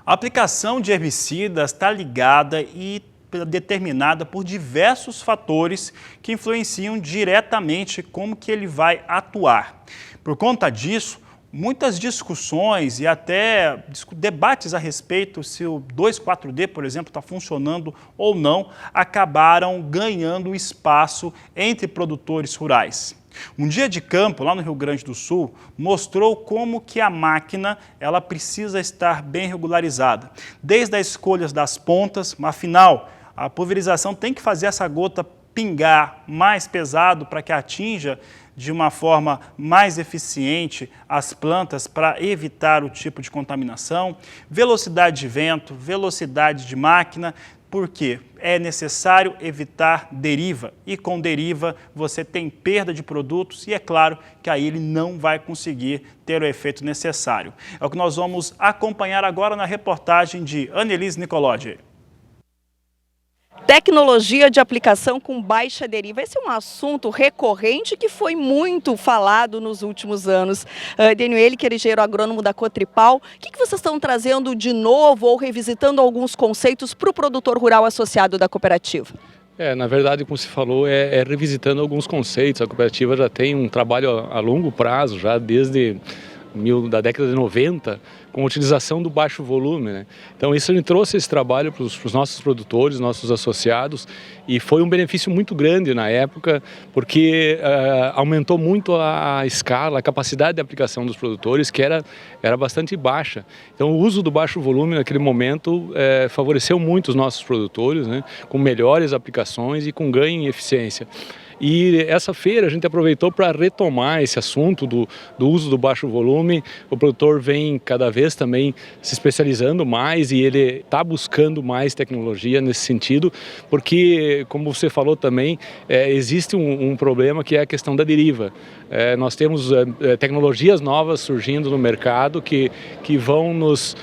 A aplicação de herbicidas está ligada e determinada por diversos fatores que influenciam diretamente como que ele vai atuar. Por conta disso, muitas discussões e até debates a respeito se o 2,4-D, por exemplo, está funcionando ou não, acabaram ganhando espaço entre produtores rurais. Um dia de campo, lá no Rio Grande do Sul, mostrou como que a máquina ela precisa estar bem regularizada. Desde as escolhas das pontas, afinal, a pulverização tem que fazer essa gota pingar mais pesado para que atinja de uma forma mais eficiente as plantas para evitar o tipo de contaminação, velocidade de vento, velocidade de máquina, porque é necessário evitar deriva e com deriva você tem perda de produtos e é claro que aí ele não vai conseguir ter o efeito necessário. É o que nós vamos acompanhar agora na reportagem de Annelise Nicolodi. Tecnologia de aplicação com baixa deriva. Esse é um assunto recorrente que foi muito falado nos últimos anos. Daniel, que é engenheiro agrônomo da Cotripal, o que vocês estão trazendo de novo ou revisitando alguns conceitos para o produtor rural associado da cooperativa? Na verdade, como se falou, é revisitando alguns conceitos. A cooperativa já tem um trabalho a longo prazo, já desde da década de 90, com a utilização do baixo volume, né? Então isso trouxe esse trabalho para os nossos produtores, nossos associados, e foi um benefício muito grande na época, porque aumentou muito a escala, a capacidade de aplicação dos produtores, que era bastante baixa. Então o uso do baixo volume naquele momento favoreceu muito os nossos produtores, né? Com melhores aplicações e com ganho em eficiência. E essa feira a gente aproveitou para retomar esse assunto do uso do baixo volume. O produtor vem cada vez também se especializando mais e ele está buscando mais tecnologia nesse sentido, porque, como você falou também, existe um problema que é a questão da deriva. Nós temos tecnologias novas surgindo no mercado que vão nos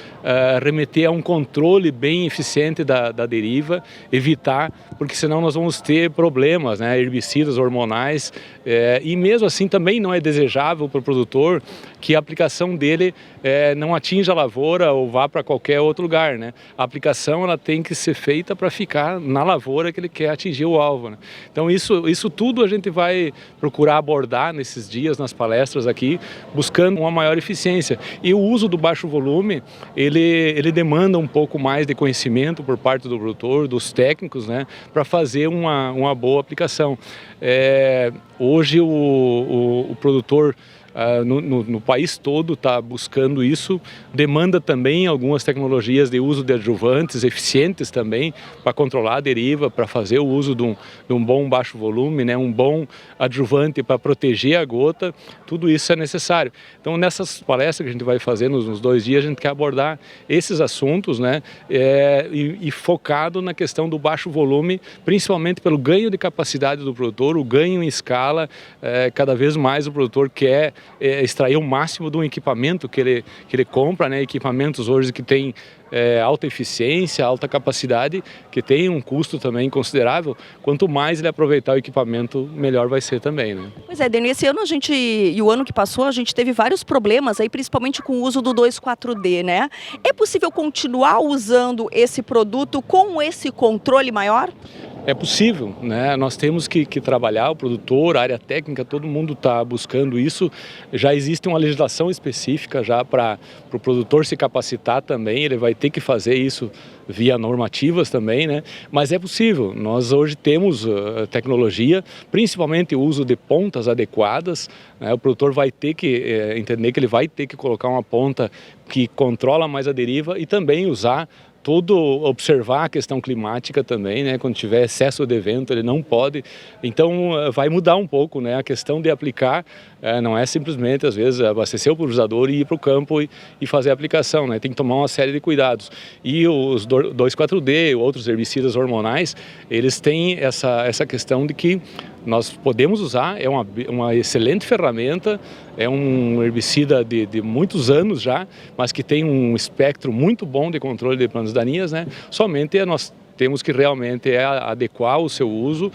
remeter a um controle bem eficiente da deriva, evitar, porque senão nós vamos ter problemas, né, herbicidas hormonais, e mesmo assim também não é desejável para o produtor que a aplicação dele não atinja a lavoura ou vá para qualquer outro lugar, né? A aplicação ela tem que ser feita para ficar na lavoura que ele quer atingir o alvo, né? Então isso tudo a gente vai procurar abordar nesses dias nas palestras aqui, buscando uma maior eficiência. E o uso do baixo volume, ele demanda um pouco mais de conhecimento por parte do produtor, dos técnicos, né, para fazer uma boa aplicação. Hoje o produtor no país todo está buscando isso, demanda também algumas tecnologias de uso de adjuvantes eficientes também para controlar a deriva, para fazer o uso de um bom baixo volume, né, um bom adjuvante para proteger a gota, tudo isso é necessário. Então nessas palestras que a gente vai fazer nos 2 dias, a gente quer abordar esses assuntos, né, e focado na questão do baixo volume, principalmente pelo ganho de capacidade do produtor, o ganho em escala, cada vez mais o produtor quer extrair o máximo do equipamento que ele compra, né? Equipamentos hoje que tem alta eficiência, alta capacidade, que tem um custo também considerável. Quanto mais ele aproveitar o equipamento, melhor vai ser também, né? Pois é, Dani, esse ano e o ano que passou, a gente teve vários problemas aí, principalmente com o uso do 2,4-D, né? É possível continuar usando esse produto com esse controle maior? É possível, né? Nós temos que trabalhar, o produtor, a área técnica, todo mundo está buscando isso. Já existe uma legislação específica já para o produtor se capacitar também, ele vai ter que fazer isso via normativas também, né? Mas é possível, nós hoje temos tecnologia, principalmente o uso de pontas adequadas, né? O produtor vai ter que entender que ele vai ter que colocar uma ponta que controla mais a deriva e também usar observar a questão climática também, né? Quando tiver excesso de vento, ele não pode. Então, vai mudar um pouco, né? A questão de aplicar não é simplesmente, às vezes, abastecer o pulverizador e ir para o campo e fazer a aplicação, né? Tem que tomar uma série de cuidados. E os 2,4-D, outros herbicidas hormonais, eles têm essa questão de que nós podemos usar, é uma excelente ferramenta, é um herbicida de muitos anos já, mas que tem um espectro muito bom de controle de plantas daninhas, né? Somente nós temos que realmente adequar o seu uso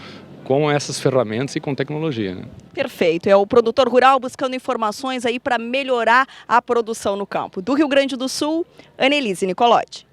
com essas ferramentas e com tecnologia, né? Perfeito, é o produtor rural buscando informações aí para melhorar a produção no campo. Do Rio Grande do Sul, Annelise Nicolotti.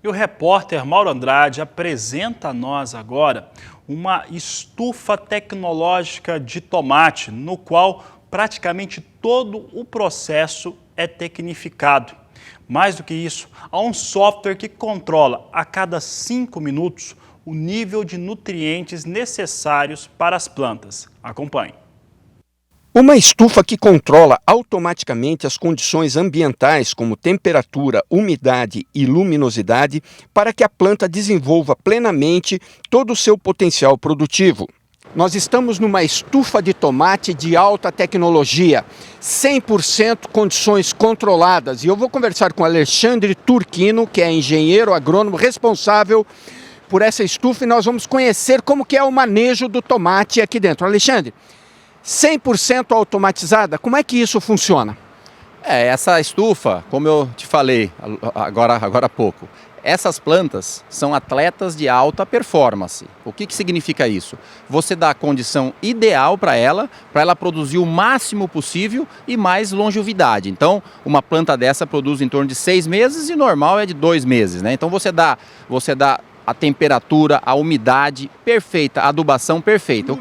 E o repórter Mauro Andrade apresenta a nós agora uma estufa tecnológica de tomate, no qual praticamente todo o processo é tecnificado. Mais do que isso, há um software que controla a cada 5 minutos o nível de nutrientes necessários para as plantas. Acompanhe. Uma estufa que controla automaticamente as condições ambientais, como temperatura, umidade e luminosidade, para que a planta desenvolva plenamente todo o seu potencial produtivo. Nós estamos numa estufa de tomate de alta tecnologia, 100% condições controladas. E eu vou conversar com Alexandre Turquino, que é engenheiro agrônomo responsável por essa estufa, e nós vamos conhecer como que é o manejo do tomate aqui dentro. Alexandre, 100% automatizada, como é que isso funciona? Essa estufa, como eu te falei agora há pouco, essas plantas são atletas de alta performance. O que significa isso? Você dá a condição ideal para ela produzir o máximo possível e mais longevidade. Então, uma planta dessa produz em torno de 6 meses e normal é de 2 meses, né? Então você dá a temperatura, a umidade perfeita, a adubação perfeita.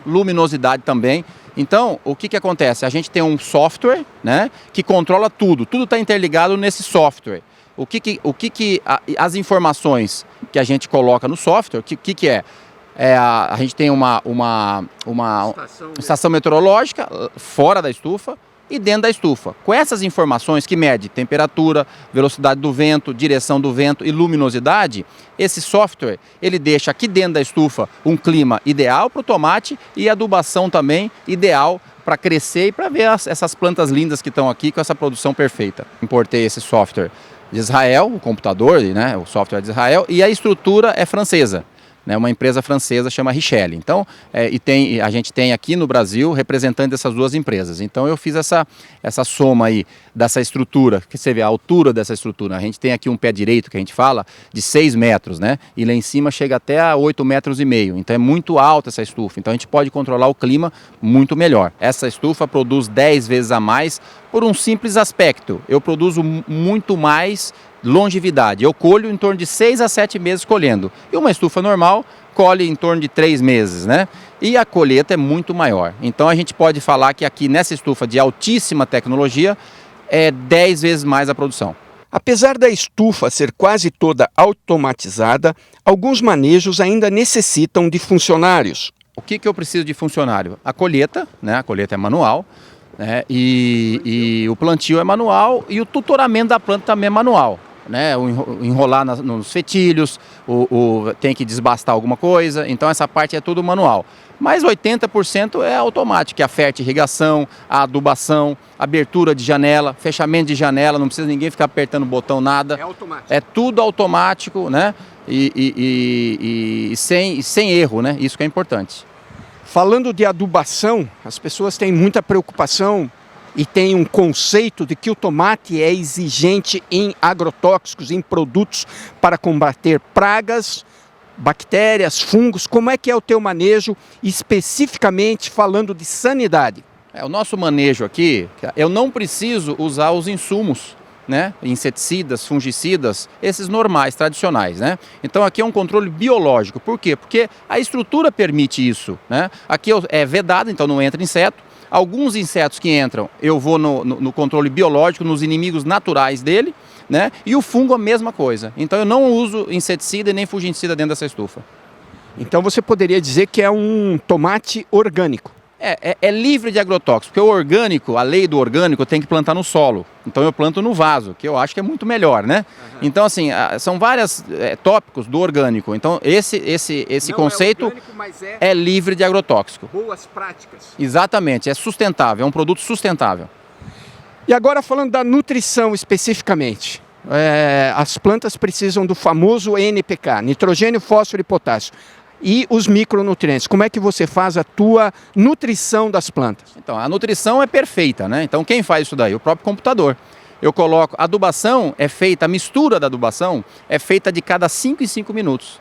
Luminosidade também. Então, o que acontece? A gente tem um software, né, que controla tudo. Tudo está interligado nesse software. As informações que a gente coloca no software, o que é? A gente tem uma estação meteorológica fora da estufa e dentro da estufa. Com essas informações que mede temperatura, velocidade do vento, direção do vento e luminosidade, esse software ele deixa aqui dentro da estufa um clima ideal para o tomate e adubação também ideal para crescer e para ver essas plantas lindas que estão aqui com essa produção perfeita. Importei esse software de Israel, o computador, né, o software de Israel, e a estrutura é francesa. Uma empresa francesa chama Richelle. Então, a gente tem aqui no Brasil representante dessas duas empresas. Então, eu fiz essa soma aí dessa estrutura, que você vê a altura dessa estrutura. A gente tem aqui um pé direito, que a gente fala, de 6 metros, né? E lá em cima chega até a 8,5 metros. Então, é muito alta essa estufa. Então, a gente pode controlar o clima muito melhor. Essa estufa produz 10 vezes a mais por um simples aspecto. Eu produzo muito mais longevidade. Eu colho em torno de 6 a 7 meses colhendo. E uma estufa normal colhe em torno de 3 meses, né? E a colheita é muito maior. Então a gente pode falar que aqui nessa estufa de altíssima tecnologia é 10 vezes mais a produção. Apesar da estufa ser quase toda automatizada, alguns manejos ainda necessitam de funcionários. O que eu preciso de funcionário? A colheita, né? A colheita é manual. E o plantio é manual e o tutoramento da planta também é manual. Né, enrolar nos fetilhos, tem que desbastar alguma coisa, então essa parte é tudo manual. Mas 80% é automático, que é a fertirrigação, a adubação, abertura de janela, fechamento de janela, não precisa ninguém ficar apertando o botão, nada. É automático. É tudo automático, né? E sem erro, né? Isso que é importante. Falando de adubação, as pessoas têm muita preocupação e tem um conceito de que o tomate é exigente em agrotóxicos, em produtos para combater pragas, bactérias, fungos. Como é que é o teu manejo, especificamente falando de sanidade? O nosso manejo aqui, eu não preciso usar os insumos, né? Inseticidas, fungicidas, esses normais, tradicionais, né? Então aqui é um controle biológico. Por quê? Porque a estrutura permite isso, né? Aqui é vedado, então não entra inseto. Alguns insetos que entram, eu vou no controle biológico, nos inimigos naturais dele, né? E o fungo a mesma coisa. Então eu não uso inseticida e nem fungicida dentro dessa estufa. Então você poderia dizer que é um tomate orgânico. É livre de agrotóxicos, porque o orgânico, a lei do orgânico tem que plantar no solo. Então eu planto no vaso, que eu acho que é muito melhor, né? Então assim, são vários tópicos do orgânico. Então esse Não conceito é orgânico, mas é livre de agrotóxico. boas práticas. Exatamente, é sustentável, é um produto sustentável. E agora falando da nutrição especificamente, as plantas precisam do famoso NPK, nitrogênio, fósforo e potássio. E os micronutrientes, como é que você faz a tua nutrição das plantas? Então, a nutrição é perfeita, né? Então, quem faz isso daí? O próprio computador. Eu coloco, a adubação é feita, a mistura da adubação é feita de cada 5 em 5 minutos.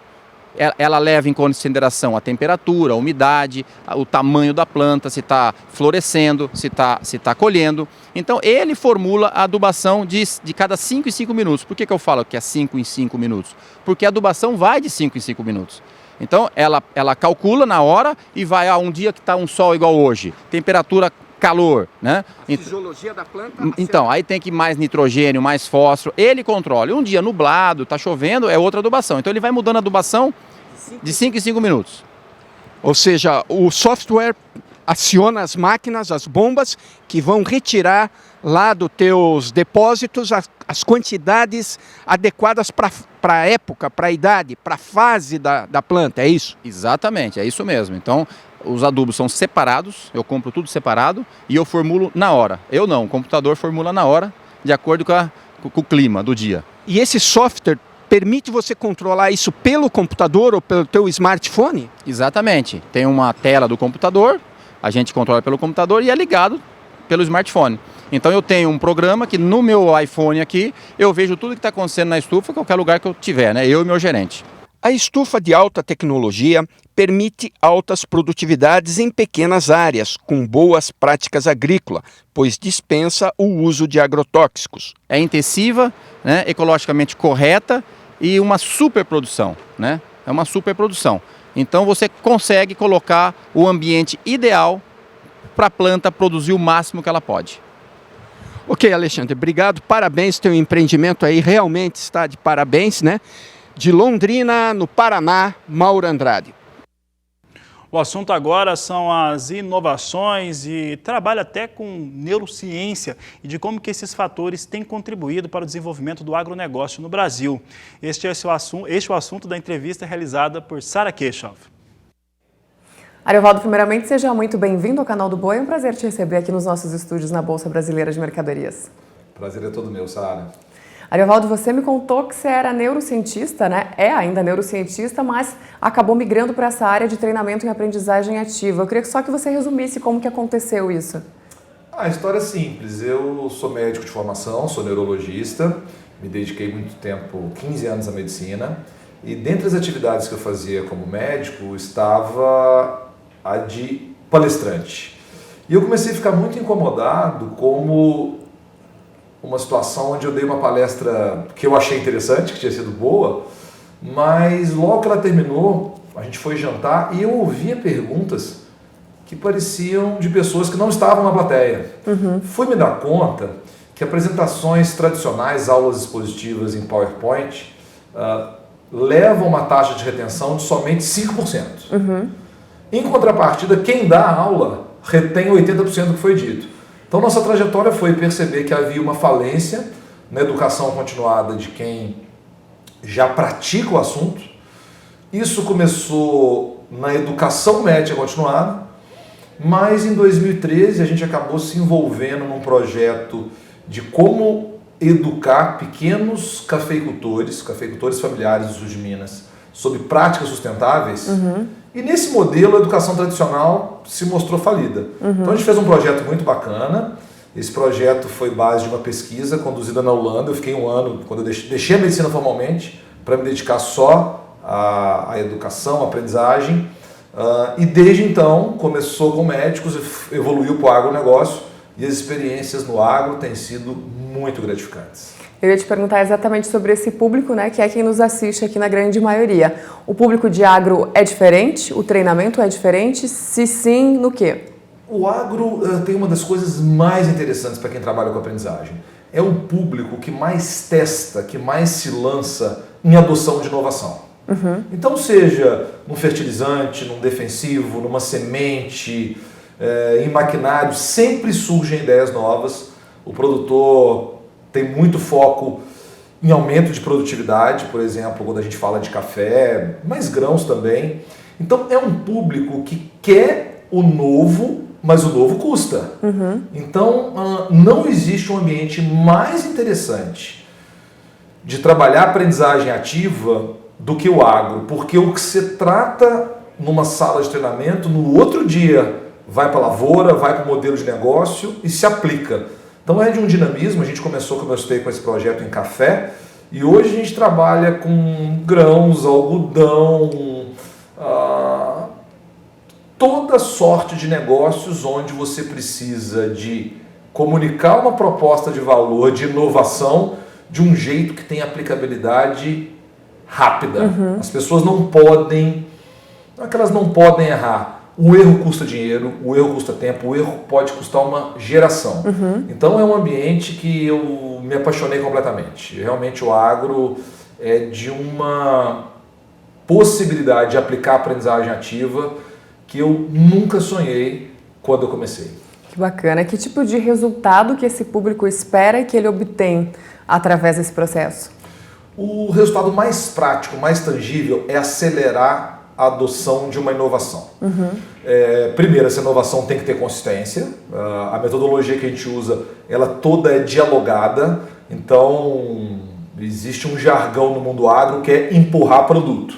Ela leva em consideração a temperatura, a umidade, o tamanho da planta, se está florescendo, se tá colhendo. Então, ele formula a adubação de cada 5 em 5 minutos. Por que eu falo que é 5 em 5 minutos? Porque a adubação vai de 5 em 5 minutos. Então, ela calcula na hora e vai a um dia que está um sol igual hoje, temperatura, calor, né? A fisiologia da planta. Então, aí tem que mais nitrogênio, mais fósforo, ele controla. Um dia nublado, está chovendo, é outra adubação. Então, ele vai mudando a adubação de 5 em 5 minutos. Ou seja, o software aciona as máquinas, as bombas, que vão retirar lá dos teus depósitos as quantidades adequadas para a época, para a idade, para a fase da planta, é isso? Exatamente, é isso mesmo. Então, os adubos são separados, eu compro tudo separado e eu formulo na hora. Eu não, o computador formula na hora, de acordo com o clima do dia. E esse software permite você controlar isso pelo computador ou pelo teu smartphone? Exatamente, tem uma tela do computador, a gente controla pelo computador e é ligado pelo smartphone. Então eu tenho um programa que no meu iPhone aqui, eu vejo tudo que está acontecendo na estufa, qualquer lugar que eu tiver, né? Eu e meu gerente. A estufa de alta tecnologia permite altas produtividades em pequenas áreas, com boas práticas agrícolas, pois dispensa o uso de agrotóxicos. É intensiva, né? Ecologicamente correta e uma superprodução, né? É uma superprodução. Então você consegue colocar o ambiente ideal para a planta produzir o máximo que ela pode. Ok, Alexandre, obrigado, parabéns, teu empreendimento aí realmente está de parabéns, né? De Londrina, no Paraná, Mauro Andrade. O assunto agora são as inovações e trabalha até com neurociência e de como que esses fatores têm contribuído para o desenvolvimento do agronegócio no Brasil. Este é o assunto da entrevista realizada por Sara Keshoff. Ariovaldo, primeiramente, seja muito bem-vindo ao canal do Boi. É um prazer te receber aqui nos nossos estúdios na Bolsa Brasileira de Mercadorias. Prazer é todo meu, Sara. Ariovaldo, você me contou que você era neurocientista, né? É ainda neurocientista, mas acabou migrando para essa área de treinamento em aprendizagem ativa. Eu queria só que você resumisse como que aconteceu isso. A história é simples. Eu sou médico de formação, sou neurologista, me dediquei muito tempo, 15 anos à medicina, e dentre as atividades que eu fazia como médico estava a de palestrante. E eu comecei a ficar muito incomodado como uma situação onde eu dei uma palestra que eu achei interessante, que tinha sido boa, mas logo que ela terminou, a gente foi jantar e eu ouvia perguntas que pareciam de pessoas que não estavam na plateia. Fui me dar conta que apresentações tradicionais, aulas expositivas em PowerPoint, levam uma taxa de retenção de somente 5%. Em contrapartida, quem dá a aula retém 80% do que foi dito. Então, nossa trajetória foi perceber que havia uma falência na educação continuada de quem já pratica o assunto. Isso começou na educação média continuada, mas em 2013 a gente acabou se envolvendo num projeto de como educar pequenos cafeicultores familiares do sul de Minas, sobre práticas sustentáveis. E nesse modelo, a educação tradicional se mostrou falida. Então a gente fez um projeto muito bacana. Esse projeto foi base de uma pesquisa conduzida na Holanda. Eu fiquei um ano, quando eu deixei a medicina formalmente, para me dedicar só à educação, à aprendizagem. E desde então, começou com médicos, evoluiu para o agronegócio, e as experiências no agro têm sido muito gratificantes. Eu ia te perguntar exatamente sobre esse público, né, que é quem nos assiste aqui na grande maioria. O público de agro é diferente? O treinamento é diferente? Se sim, no quê? O agro tem uma das coisas mais interessantes para quem trabalha com aprendizagem. É o público que mais testa, que mais se lança em adoção de inovação. Então, seja num fertilizante, num defensivo, numa semente, em maquinário, sempre surgem ideias novas. O produtor tem muito foco em aumento de produtividade, por exemplo, quando a gente fala de café, mas grãos também. Então, é um público que quer o novo, mas o novo custa. Então, não existe um ambiente mais interessante de trabalhar a aprendizagem ativa do que o agro, porque o que se trata numa sala de treinamento, no outro dia vai para a lavoura, vai para o modelo de negócio e se aplica. Então é de um dinamismo. A gente começou, como eu citei, com esse projeto em café, e hoje a gente trabalha com grãos, algodão, toda sorte de negócios onde você precisa de comunicar uma proposta de valor, de inovação, de um jeito que tenha aplicabilidade rápida. As pessoas não podem, não é que elas não podem errar. O erro custa dinheiro, o erro custa tempo, o erro pode custar uma geração. Então é um ambiente que eu me apaixonei completamente. Realmente o agro é de uma possibilidade de aplicar a aprendizagem ativa que eu nunca sonhei quando eu comecei. Que bacana. Que tipo de resultado que esse público espera e que ele obtém através desse processo? O resultado mais prático, mais tangível é acelerar a adoção de uma inovação. Primeiro, essa inovação tem que ter consistência. A metodologia que a gente usa, ela toda é dialogada. Então, existe um jargão no mundo agro que é empurrar produto.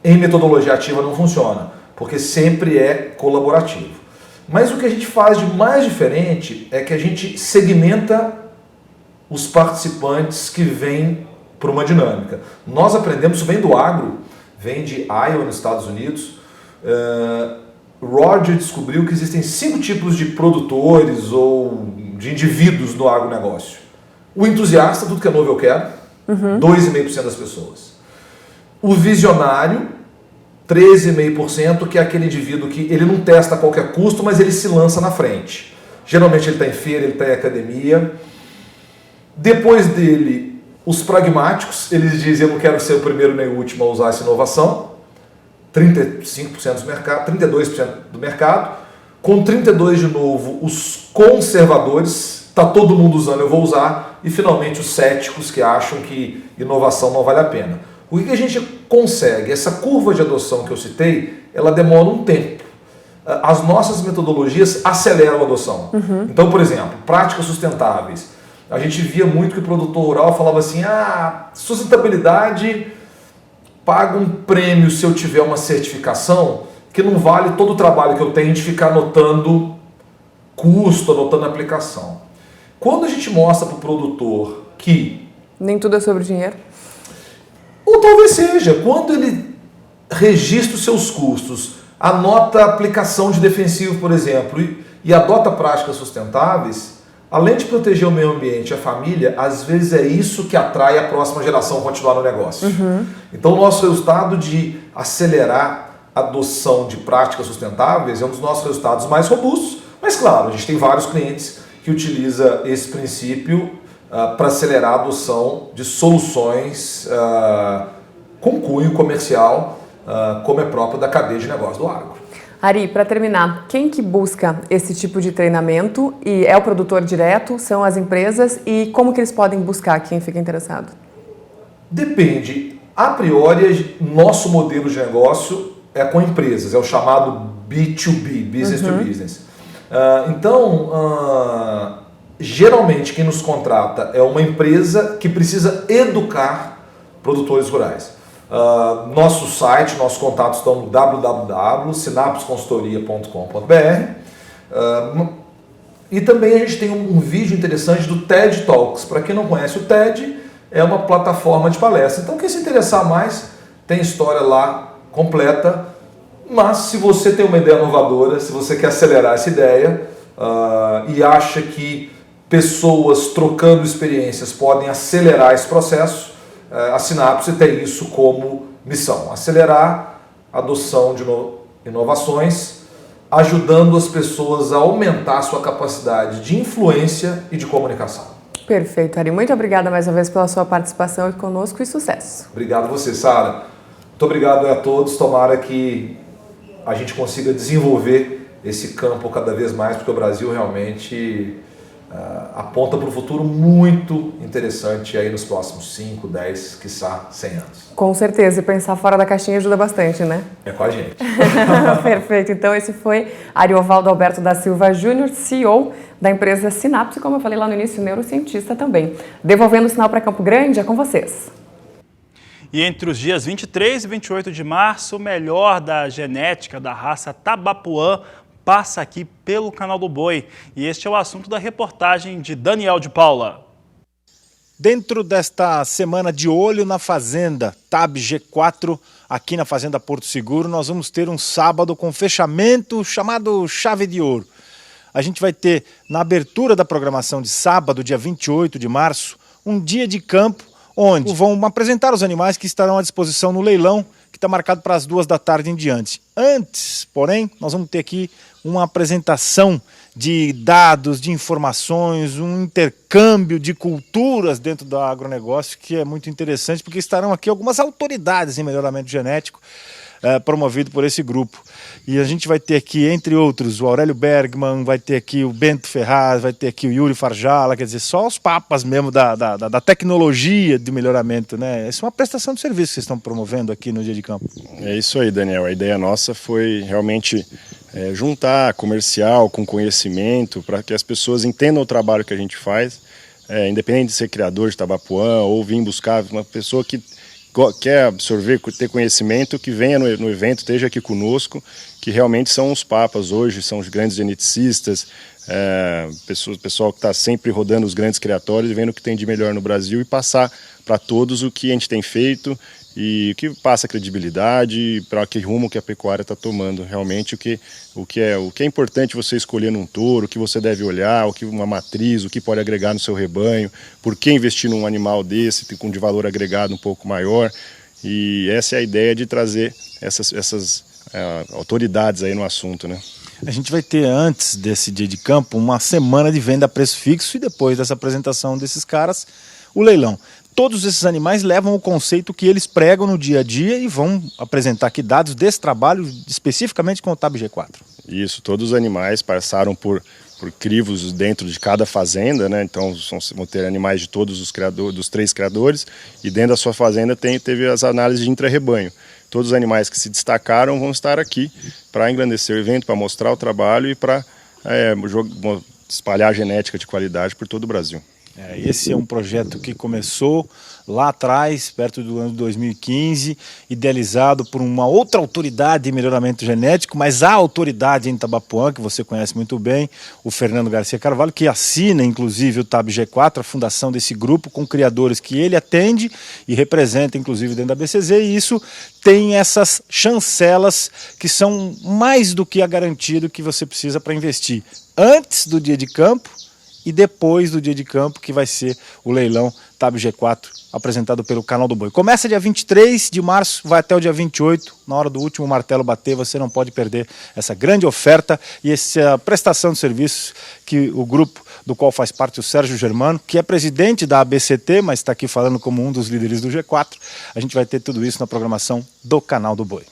Em metodologia ativa não funciona, porque sempre é colaborativo. Mas o que a gente faz de mais diferente é que a gente segmenta os participantes que vêm para uma dinâmica. Nós aprendemos, isso vem do agro, vem de Iowa, nos Estados Unidos. Roger descobriu que existem 5 tipos de produtores ou de indivíduos no agronegócio. O entusiasta, tudo que é novo eu quero, 2,5% das pessoas. O visionário, 13,5%, que é aquele indivíduo que ele não testa a qualquer custo, mas ele se lança na frente. Geralmente ele está em feira, ele está em academia. Depois dele, os pragmáticos, eles dizem: eu não quero ser o primeiro nem o último a usar essa inovação. 35% do mercado, 32% do mercado. Com 32% de novo, os conservadores, está todo mundo usando, eu vou usar. E finalmente os céticos, que acham que inovação não vale a pena. O que a gente consegue? Essa curva de adoção que eu citei, ela demora um tempo. As nossas metodologias aceleram a adoção. Então, por exemplo, práticas sustentáveis. A gente via muito que o produtor rural falava assim: sustentabilidade paga um prêmio se eu tiver uma certificação, que não vale todo o trabalho que eu tenho de ficar anotando custo, anotando aplicação. Quando a gente mostra para o produtor que... nem tudo é sobre dinheiro? Ou talvez seja, quando ele registra os seus custos, anota a aplicação de defensivo, por exemplo, e adota práticas sustentáveis, além de proteger o meio ambiente e a família, às vezes é isso que atrai a próxima geração a continuar no negócio. Então o nosso resultado de acelerar a adoção de práticas sustentáveis é um dos nossos resultados mais robustos, mas claro, a gente tem vários clientes que utilizam esse princípio para acelerar a adoção de soluções com cunho comercial, como é próprio da cadeia de negócio do agro. Ari, para terminar, quem que busca esse tipo de treinamento? E é o produtor direto? São as empresas? E como que eles podem buscar quem fica interessado? Depende. A priori, nosso modelo de negócio é com empresas, é o chamado B2B, Business to Business. Então, geralmente quem nos contrata é uma empresa que precisa educar produtores rurais. Nosso site, nossos contatos estão no www.sinapsconsultoria.com.br. E também a gente tem um vídeo interessante do TED Talks. Para quem não conhece, o TED é uma plataforma de palestra. Então, quem se interessar mais, tem história lá completa. Mas se você tem uma ideia inovadora, se você quer acelerar essa ideia e acha que pessoas trocando experiências podem acelerar esse processo, a Sinapse tem isso como missão: acelerar a adoção de inovações ajudando as pessoas a aumentar a sua capacidade de influência e de comunicação. Perfeito, Ari. Muito obrigada mais uma vez pela sua participação aqui conosco e sucesso. Obrigado a você, Sara. Muito obrigado a todos. Tomara que a gente consiga desenvolver esse campo cada vez mais, porque o Brasil realmente aponta para um futuro muito interessante aí nos próximos 5, 10, quiçá 100 anos. Com certeza, e pensar fora da caixinha ajuda bastante, né? É com a gente. Perfeito, então esse foi Ariovaldo Alberto da Silva Júnior, CEO da empresa Sinapse, como eu falei lá no início, neurocientista também. Devolvendo o sinal para Campo Grande, é com vocês. E entre os dias 23 e 28 de março, o melhor da genética da raça Tabapuã passa aqui pelo Canal do Boi. E este é o assunto da reportagem de Daniel de Paula. Dentro desta semana de olho na fazenda TAB G4, aqui na Fazenda Porto Seguro, nós vamos ter um sábado com fechamento chamado Chave de Ouro. A gente vai ter, na abertura da programação de sábado, dia 28 de março, um dia de campo, onde vão apresentar os animais que estarão à disposição no leilão, que está marcado para as 2 da tarde em diante. Antes, porém, nós vamos ter aqui uma apresentação de dados, de informações, um intercâmbio de culturas dentro do agronegócio, que é muito interessante, porque estarão aqui algumas autoridades em melhoramento genético, promovido por esse grupo. E a gente vai ter aqui, entre outros, o Aurélio Bergman, vai ter aqui o Bento Ferraz, vai ter aqui o Yuri Farjala, quer dizer, só os papas mesmo da tecnologia de melhoramento, né? Essa é uma prestação de serviço que vocês estão promovendo aqui no Dia de Campo. É isso aí, Daniel. A ideia nossa foi realmente juntar comercial com conhecimento para que as pessoas entendam o trabalho que a gente faz, independente de ser criador de Tabapuã ou vir buscar uma pessoa que quer absorver, ter conhecimento, que venha no evento, esteja aqui conosco, que realmente são os papas hoje, são os grandes geneticistas, pessoal que está sempre rodando os grandes criatórios e vendo o que tem de melhor no Brasil e passar para todos o que a gente tem feito e o que passa credibilidade para que rumo que a pecuária está tomando. Realmente o que é importante você escolher num touro, o que você deve olhar, uma matriz, o que pode agregar no seu rebanho, por que investir num animal desse com de valor agregado um pouco maior. E essa é a ideia de trazer essas autoridades aí no assunto, né? A gente vai ter, antes desse dia de campo, uma semana de venda a preço fixo e depois dessa apresentação desses caras, o leilão. Todos esses animais levam o conceito que eles pregam no dia a dia e vão apresentar aqui dados desse trabalho especificamente com o TAB G4. Isso, todos os animais passaram por crivos dentro de cada fazenda, né? Então vão ter animais de todos os criadores, dos 3 criadores, e dentro da sua fazenda teve as análises de intra-rebanho. Todos os animais que se destacaram vão estar aqui para engrandecer o evento, para mostrar o trabalho e para espalhar a genética de qualidade por todo o Brasil. Esse é um projeto que começou lá atrás, perto do ano de 2015, idealizado por uma outra autoridade de melhoramento genético, mas a autoridade em Tabapuã, que você conhece muito bem, o Fernando Garcia Carvalho, que assina inclusive o TAB G4, a fundação desse grupo, com criadores que ele atende e representa inclusive dentro da BCZ, e isso tem essas chancelas que são mais do que a garantia do que você precisa para investir antes do dia de campo e depois do dia de campo, que vai ser o leilão TAB G4, apresentado pelo Canal do Boi. Começa dia 23 de março, vai até o dia 28, na hora do último martelo bater, você não pode perder essa grande oferta e essa prestação de serviços que o grupo do qual faz parte o Sérgio Germano, que é presidente da ABCT, mas está aqui falando como um dos líderes do G4, a gente vai ter tudo isso na programação do Canal do Boi.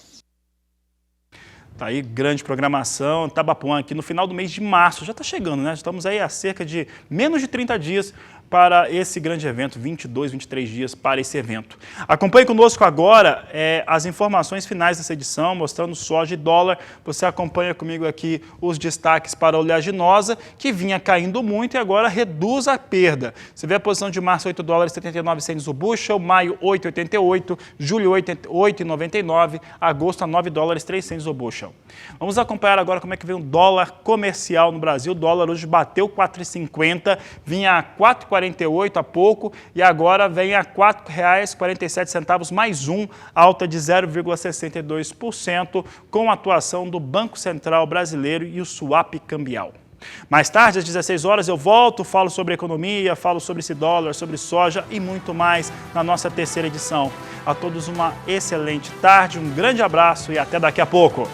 Tá aí, grande programação, Tabapuã aqui no final do mês de março, já está chegando, né? Estamos aí há cerca de menos de 30 dias para esse grande evento, 22, 23 dias para esse evento. Acompanhe conosco agora as informações finais dessa edição, mostrando soja e dólar. Você acompanha comigo aqui os destaques para a oleaginosa, que vinha caindo muito e agora reduz a perda. Você vê a posição de março, 8 dólares 79 centes o bushel, maio 8,88, julho 8,99, agosto a 9 dólares 3 centes o bushel. Vamos acompanhar agora como é que vem o dólar comercial no Brasil. O dólar hoje bateu 4,50, vinha a 4,48 há pouco e agora vem a R$ 4,47 mais um, alta de 0,62%, com a atuação do Banco Central Brasileiro e o swap cambial. Mais tarde, às 16 horas, eu volto, falo sobre economia, falo sobre esse dólar, sobre soja e muito mais na nossa terceira edição. A todos uma excelente tarde, um grande abraço e até daqui a pouco.